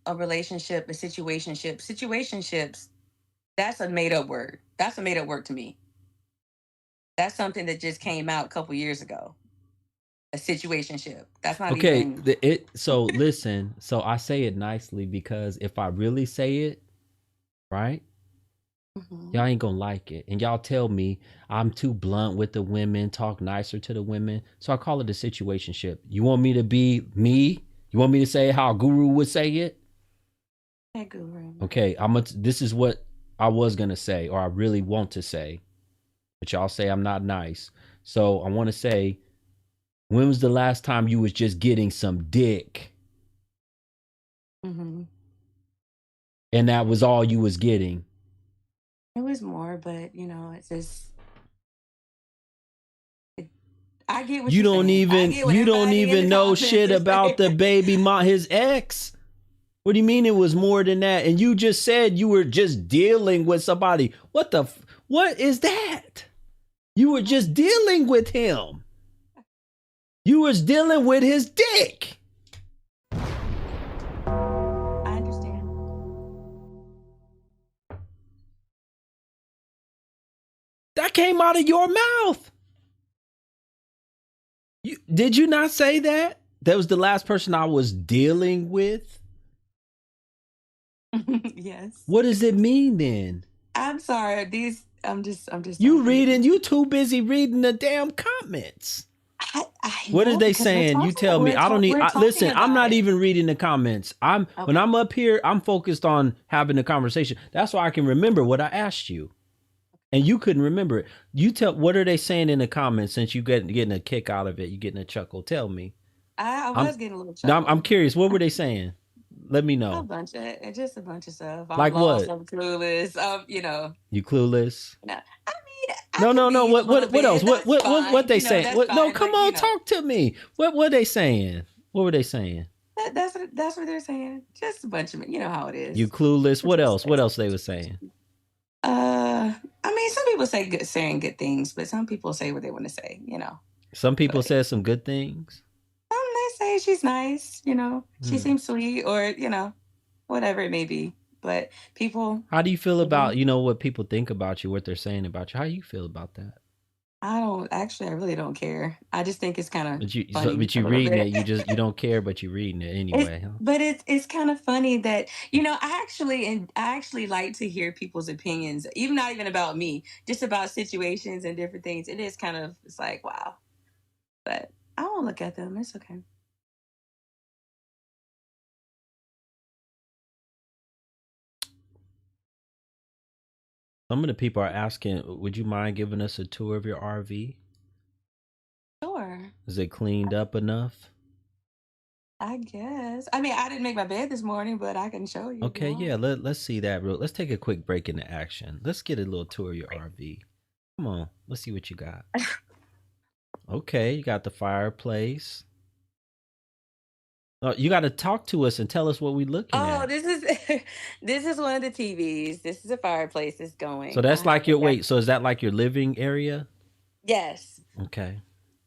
a relationship, a situationships, that's a made up word. That's a made up word to me. That's something that just came out a couple years ago. A situationship. That's not Okay, even so listen, so I say it nicely because if I really say it, right? Mhm. Y'all ain't gonna like it. And y'all tell me I'm too blunt with the women, talk nicer to the women. So I call it a situationship. You want me to be me? You want me to say how Guru would say it? Hey, Guru. Okay, this is what I was gonna say, or I really want to say, but y'all say I'm not nice. So I want to say, when was the last time you was just getting some dick? Mm-hmm. And that was all you was getting? It was more, but it's just I get what You you're don't saying. I even get what you don't everybody in the even know comments shit is about the saying. baby mom, his ex. What do you mean it was more than that? And you just said you were just dealing with somebody. What is that? You were just dealing with him. You was dealing with his dick. I understand. That came out of your mouth. Did you not say that? That was the last person I was dealing with? Yes. What does it mean then? I'm sorry. I'm just You talking. reading, you too busy reading the damn comments. I What are know they because saying? You tell me. I don't need. we're Listen, talking I'm about not it. even reading the comments. When Okay. I'm up here, I'm focused on having the conversation. That's why I can remember what I asked you, and you couldn't remember it. You tell. What are they saying in the comments? Since you getting a kick out of it, you getting a chuckle. Tell me. I I'm was getting a little now. chuckle. I'm curious. What were they saying? Let me A know. bunch of just a bunch of stuff. I'm Like lost. what? I'm clueless. You clueless? No, I mean, I No, could no, no. be a little What else? bit. That's What fine. they saying? That's What? No, fine. come Like, on, talk to me. What they saying? What were they saying? that's what they're saying. Just a bunch of, how it You is. clueless. What else? What Just- else they were saying? I mean, some people saying good things, but some people say what they want to say. Some people But said some good things. they say she's nice. She Hmm. seems sweet, or whatever it may be. But people, How do you feel about what people think about you, what they're saying about you? How you feel about that? I really don't care. I just think it's kind of funny But a you little reading it, bit. you don't care, but you reading it anyway, huh? But it's kind of funny that I actually like to hear people's opinions, even not even about me, just about situations and different things. It is kind of, it's like, wow, but I won't look at them. It's okay. Some of the people are asking, would you mind giving us a tour of your RV? Sure. Is it cleaned up enough? I guess. I mean, I didn't make my bed this morning, but I can show you if you Okay, yeah, want. let's see that real. Let's take a quick break into action. Let's get a little tour of your RV. Come on, let's see what you got. Okay, you got the fireplace. You got to talk to us and tell us what we're looking Oh, at. this is this is one of the TVs. This is a fireplace that's So going. I that's like have a your gas. wait. So is that like your living area? Yes. Okay.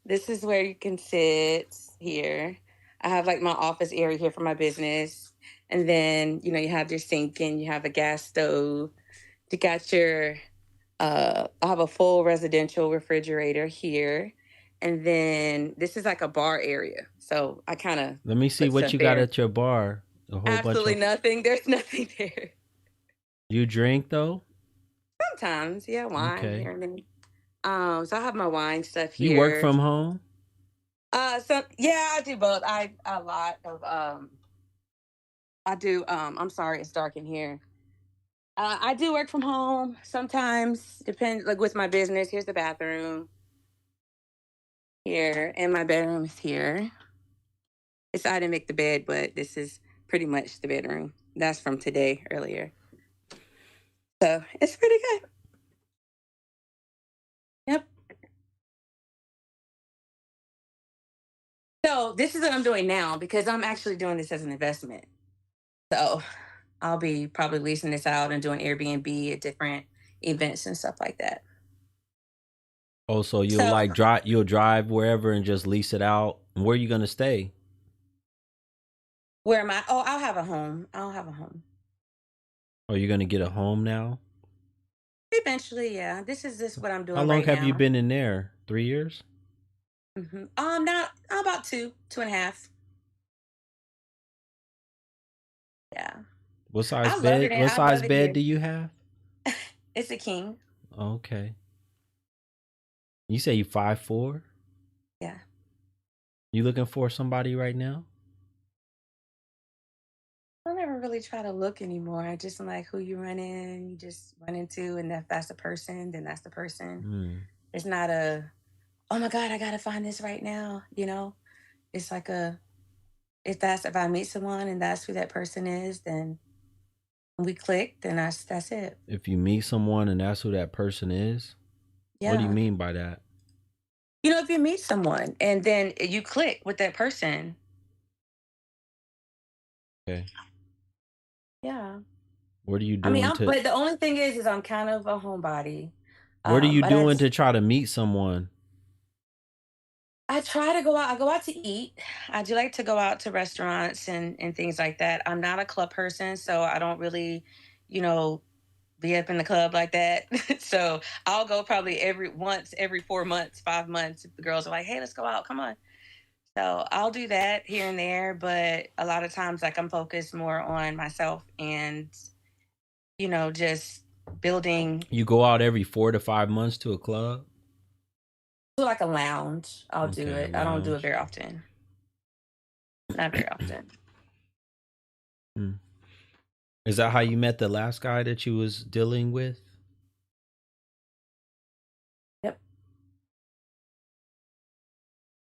This is where you can sit here. I have like my office area here for my business. And then, you have your sink and you have a gas stove. You got your I have a full residential refrigerator here. And then this is like a bar area. So I kind of Let me see put what stuff you got there. at your bar. A whole bunch Absolutely of. nothing. There's nothing there. You drink though? Sometimes, yeah, wine Okay. here and then. So I have my wine stuff You work here. from home? So yeah, I do both. I a lot of I do. I'm sorry, it's dark in here. I do work from home sometimes. Depends, like with my business. Here's the bathroom here, and my bedroom is here. I didn't make the bed, but this is pretty much the bedroom. That's from today earlier. So it's pretty good. Yep. So this is what I'm doing now because I'm actually doing this as an investment. So I'll be probably leasing this out and doing Airbnb at different events and stuff like that. Oh, so you'll So like drive. You'll drive wherever and just lease it out. Where are you gonna stay? where am I? Oh, I'll have a home. I'll have a home. Are you gonna get a home now? Eventually, yeah. This is just what I'm How doing long right have you now. been in there? 3 years? Not about two and a half. Yeah. What size I love bed? it. What I size love it bed here. do you have? It's a king. Okay. You say you 5'4"? Yeah. You looking for somebody right now? I don't ever really try to look anymore. I just am like who you run in, you just run into, and if that's the person, then that's the person. Hmm. It's not oh my God, I gotta find this right now. It's like if I meet someone and that's who that person is, then we click, then that's it. If you meet someone and that's who that person is, what do you Yeah. mean by that? If you meet someone and then you click with that person, Okay. yeah. What are you I mean, doing to? but the only thing is I'm kind of a homebody. What are you But doing to try to meet someone? I try to go out. I go out to eat. I do like to go out to restaurants and things like that. I'm not a club person, so I don't really, you know, be up in the club like that. So I'll go probably every 4 months, 5 months. If the girls are like, "Hey, let's go out. Come on." So I'll do that here and there, but a lot of times, like I'm focused more on myself and just building You go out every 4 to 5 months to a club? to like a lounge. I'll do Okay, a it. I don't do it lounge. very often. Not very often. Hmm. Is that how you met the last guy that you was dealing with? Yep.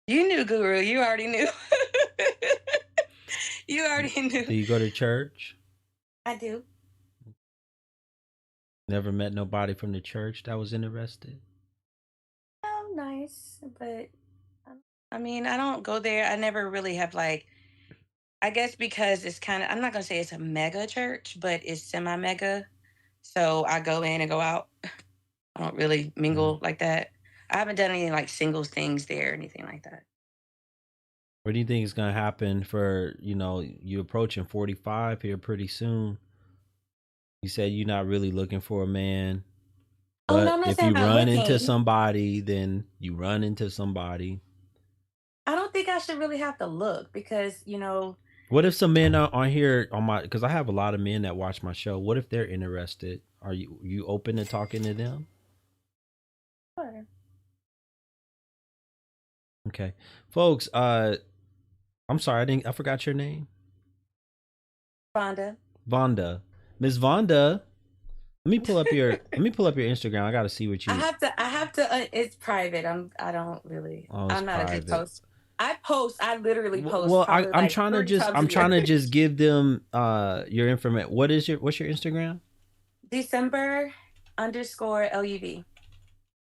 You knew, Guru. You already knew. You already knew. Do you go to church? I do. Never met nobody from the church that was interested? Oh, nice. But I mean, I don't go there. I never really have like, I guess because it's kind of, I'm not going to say it's a mega church, but it's semi mega. So I go in and go out. I don't really mingle like that. I haven't done any like singles things there or anything like that. What do you think is going to happen for, you approaching 45 here pretty soon? You said you're not really looking for a man. Oh, no, But I'm not if saying you I'm not run into looking. somebody, then you run into somebody. I don't think I should really have to look because, What if some men are here on my, because I have a lot of men that watch my show. What if they're interested? Are you open to talking to them? Sure. Okay. Folks, I'm sorry, I forgot your name. Vonda. Miss Vonda, let me pull up your Instagram. I got to see what you. I have to, it's private. I don't really, Oh, it's I'm not private. a good post. I literally post. Well, probably I'm like trying to 30 just, times I'm a trying year. to just give them, your information. What's your Instagram? December _LUV.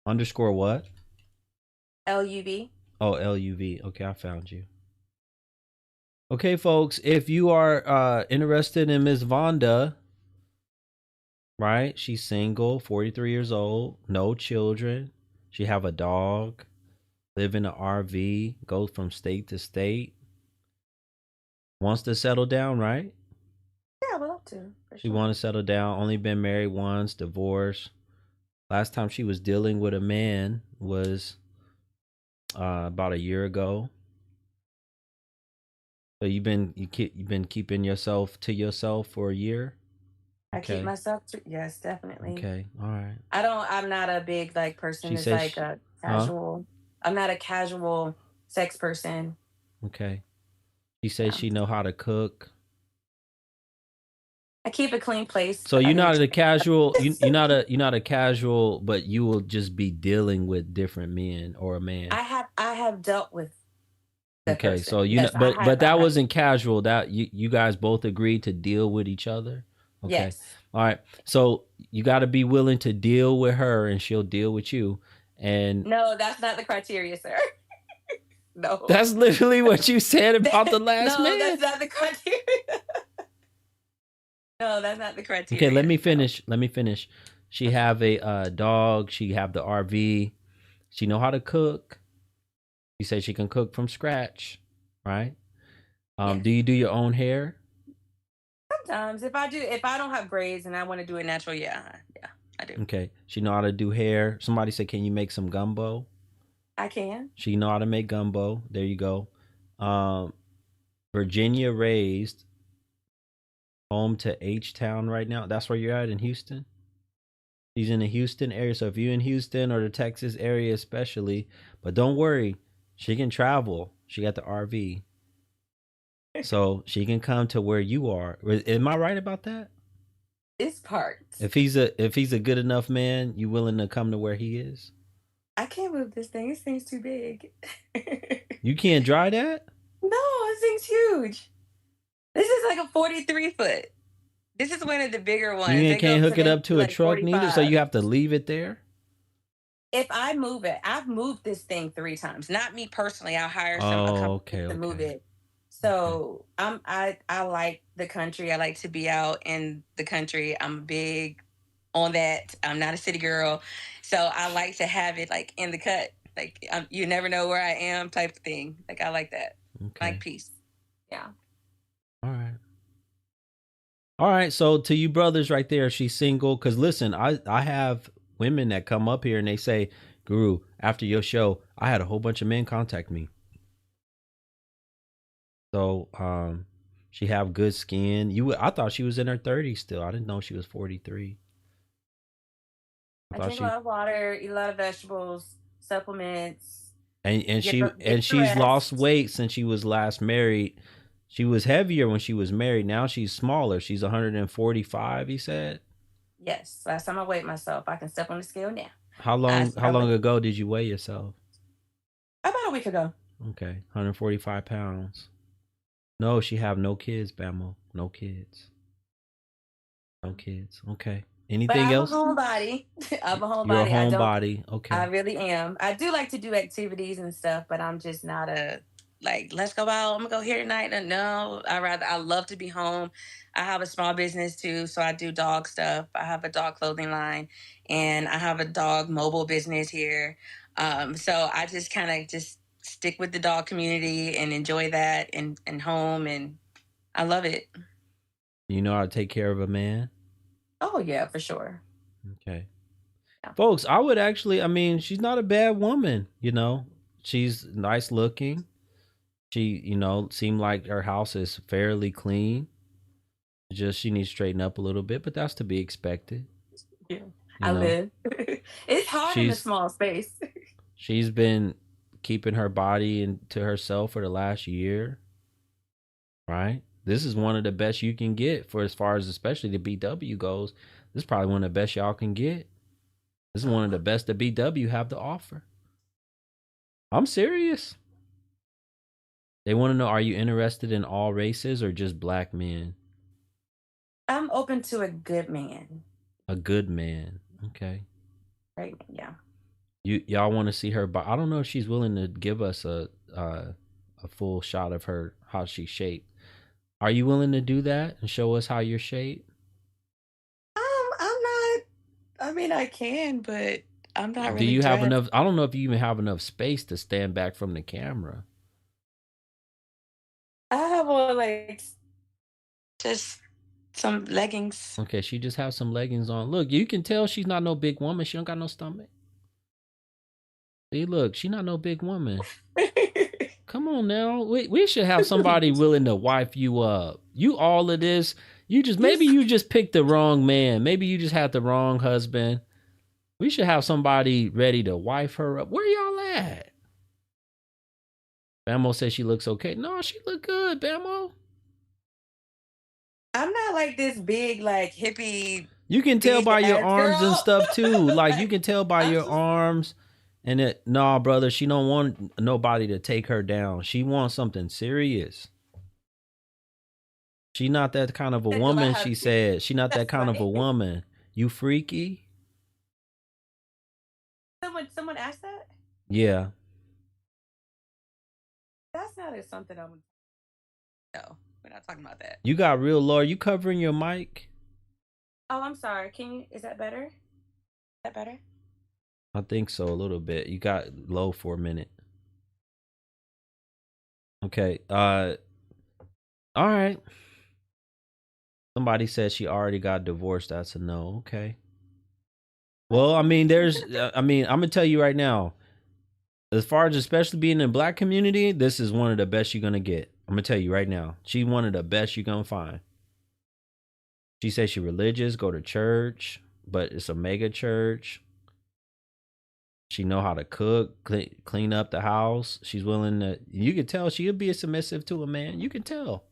Underscore what? LUV. Oh, LUV. Okay, I found you. Okay, folks, if you are interested in Miss Vonda, right? She's single, 43 years old, no children. She have a dog, live in an RV, goes from state to state. Wants to settle down, right? Yeah, I would love to. She want to settle down. Only been married once, divorced. Last time she was dealing with a man was about a year ago. So you've been keeping yourself to yourself for a year? I keep myself to, yes, definitely. Okay, all right. I'm not a big like person She that's says like a casual. I'm not a casual sex person. Okay. She says she know how to cook. I keep a clean place. So you're not a casual. You're not a casual, but you will just be dealing with different men or a man. I have dealt with. Okay, person. so Yes, but that wasn't casual. That you guys both agreed to deal with each other. Okay. Yes. All right. So you got to be willing to deal with her, and she'll deal with you. And no, that's not the criteria, sir. No. That's literally what you said about the last man. No, that's not the criteria. No, that's not the criteria. Okay, let me finish. She have a dog. She have the RV. She know how to cook. She said she can cook from scratch, right? Yes. Do you do your own hair? Sometimes, if I don't have braids and I want to do it natural, yeah, I do. Okay, she know how to do hair. Somebody said, "Can you make some gumbo?" I can. She know how to make gumbo. There you go. Virginia raised, home to H-Town right now. That's where you're at in Houston? She's in the Houston area. So if you're in Houston or the Texas area especially, but don't worry, she can travel. She got the RV. So she can come to where you are. Am I right about that? It's parts. If he's a good enough man, you willing to come to where he is? I can't move this thing. This thing's too big. You can't drive that? No, this thing's huge. This is like a 43 foot. This is one of the bigger ones. You can't hook it up to a truck 45. neither, so you have to leave it there? If I move it, I've moved this thing 3 times. Not me personally. I'll hire a company to move it. So I like the country. I like to be out in the country. I'm big on that. I'm not a city girl. So I like to have it like in the cut. Like you never know where I am type of thing. Like I like that. Okay. Like peace. Yeah. All right. So to you brothers right there, she's single. Cause listen, I have women that come up here and they say, "Guru, after your show, I had a whole bunch of men contact me." So she have good skin. I thought she was in her 30s still. I didn't know she was 43. I drink a lot of water, eat a lot of vegetables, supplements. And she's lost weight since she was last married. She was heavier when she was married. Now she's smaller. She's 145, he said. Yes. Last time I weighed myself. I can step on the scale now. How long ago did you weigh yourself? About a week ago. Okay. 145 pounds. No, she have no kids, Bamo. No kids. No kids. Okay. But Anything I'm a else? homebody. I'm a You're a homebody. homebody. I Okay. really am. I do like to do activities and stuff, but I'm just not a like, let's go out. I'm gonna go here tonight. And no, I love to be home. I have a small business too, so I do dog stuff. I have a dog clothing line and I have a dog mobile business here. So I just kind of just stick with the dog community and enjoy that and home, and I love it. You know how to take care of a man? Oh yeah, for sure. Okay. Yeah. Folks, I would actually, I mean, she's not a bad woman, you know. She's nice looking. She, you know, seemed like her house is fairly clean. Just she needs to straighten up a little bit, but that's to be expected. Yeah. You I know, live. It's hard in a she's small space. she's been keeping her body to herself for the last year, right? This is one of the best you can get for as far as especially the BW goes. This is probably one of the best y'all can get. This is one of the best the BW have to offer. I'm serious. They want to know, are you interested in all races or just black men? I'm open to a good man. A good man. Okay. Right? Yeah. Y'all want to see her, but I don't know if she's willing to give us a full shot of her how she's shaped. Are you willing to do that and show us how you're shaped? I'm not. I mean, I can, but I'm not Do really you have dressed. enough? I don't know if you even have enough space to stand back from the camera. I have on like just some leggings. Okay, she just has some leggings on. Look, you can tell she's not no big woman. She don't got no stomach. See, look, she not no big woman. Come on now. We should have somebody willing to wife you up. You all of this. Maybe you just picked the wrong man. Maybe you just had the wrong husband. We should have somebody ready to wife her up. Where y'all at? Bamo says she looks okay. No, she look good, Bamo. I'm not like this big, like hippie, You can tell big by your ass arms and girl. stuff too. Like you can tell by I'm your just, arms. And it, nah, brother, she don't want nobody to take her down. She wants something serious. She not that kind of a do I woman, have she to? said. She not that That's kind of a funny. woman. You freaky? Someone asked that. Yeah. That's not something I'm. No, we're not talking about that. You got real low. Are you covering your mic? Oh, I'm sorry. Can you? Is that better? Is that better? I think so, a little bit. You got low for a minute. Okay. All right. Somebody said she already got divorced. That's a no. Okay. Well, I mean, I'm gonna tell you right now, as far as especially being in the black community, this is one of the best you're gonna get. I'm gonna tell you right now. She's one of the best you're gonna find. She says she's religious, go to church, but it's a mega church. She know how to cook, clean up the house. She's willing to. You can tell she'll be submissive to a man. You can tell.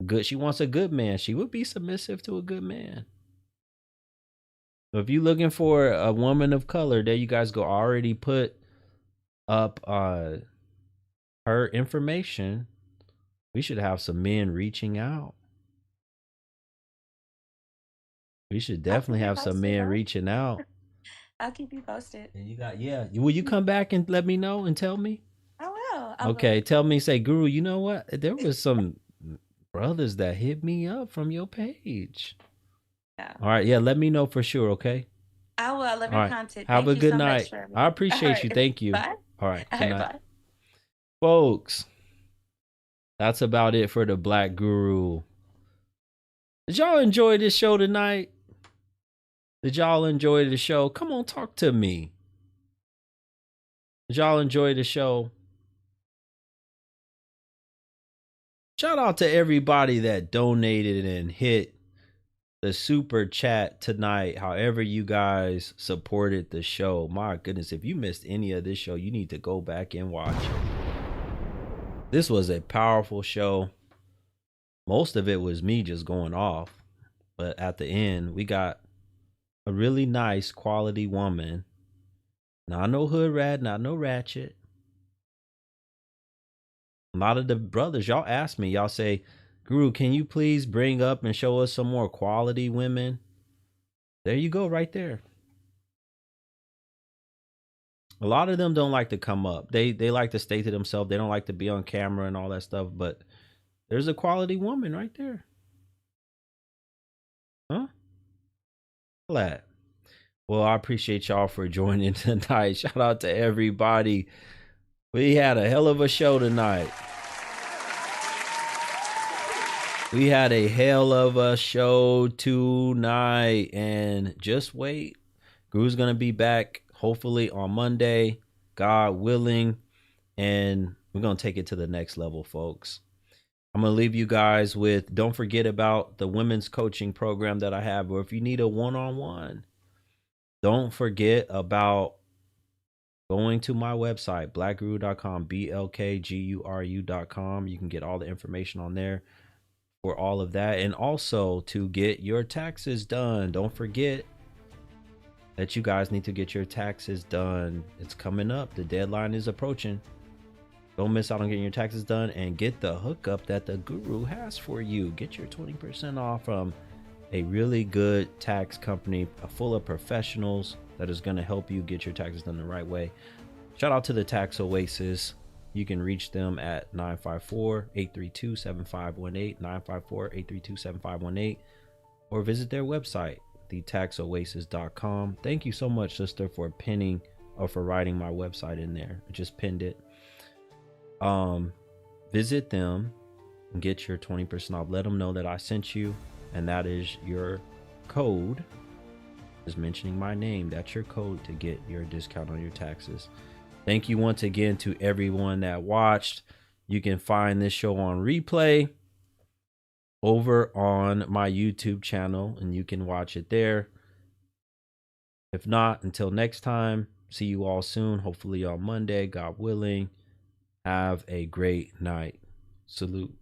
Good. She wants a good man. She would be submissive to a good man. So if you're looking for a woman of color, there you guys go. Already put up her information. We should have some men reaching out. We should definitely have some men reaching out. I'll keep you posted. And you got, yeah. Will you come back and let me know and tell me? I will. Okay, tell me, say, Guru, you know what? There was some brothers that hit me up from your page. Yeah. All right, yeah, let me know for sure, okay? I will. I love your content. Have Thank a you good so night. much, Sherman. I appreciate All you. right. Thank you. Bye. All right, All good right, night. bye. Folks, that's about it for the Black Guru. Did y'all enjoy this show tonight? Did y'all enjoy the show? Come on, talk to me. Did y'all enjoy the show? Shout out to everybody that donated and hit the super chat tonight. However you guys supported the show. My goodness, if you missed any of this show, you need to go back and watch it. This was a powerful show. Most of it was me just going off. But at the end, we got a really nice quality woman. Not no hood rat, not no ratchet. A lot of the brothers, y'all ask me, y'all say, Guru, can you please bring up and show us some more quality women? There you go, right there. A lot of them don't like to come up. They like to stay to themselves. They don't like to be on camera and all that stuff. But there's a quality woman right there. Huh? Glad. Well, I appreciate y'all for joining tonight. Shout out to everybody. We had a hell of a show tonight. We had a hell of a show tonight. And just wait. Guru's going to be back hopefully on Monday, God willing. And we're going to take it to the next level, folks. I'm going to leave you guys with, don't forget about the women's coaching program that I have, or if you need a one-on-one, don't forget about going to my website, blackguru.com, BLKGURU.com. You can get all the information on there for all of that. And also to get your taxes done. Don't forget that you guys need to get your taxes done. It's coming up. The deadline is approaching. Don't miss out on getting your taxes done and get the hookup that the guru has for you. Get your 20% off from a really good tax company full of professionals that is going to help you get your taxes done the right way. Shout out to the Tax Oasis. You can reach them at 954-832-7518, 954-832-7518, or visit their website, thetaxoasis.com. Thank you so much, sister, for pinning or for writing my website in there. I just pinned it. Visit them and get your 20% off. Let them know that I sent you, and that is your code. Just mentioning my name, that's your code to get your discount on your taxes. Thank you once again to everyone that watched. You can find this show on replay over on my YouTube channel, and you can watch it there. If not, until next time, see you all soon, hopefully on Monday, God willing. Have a great night. Salute.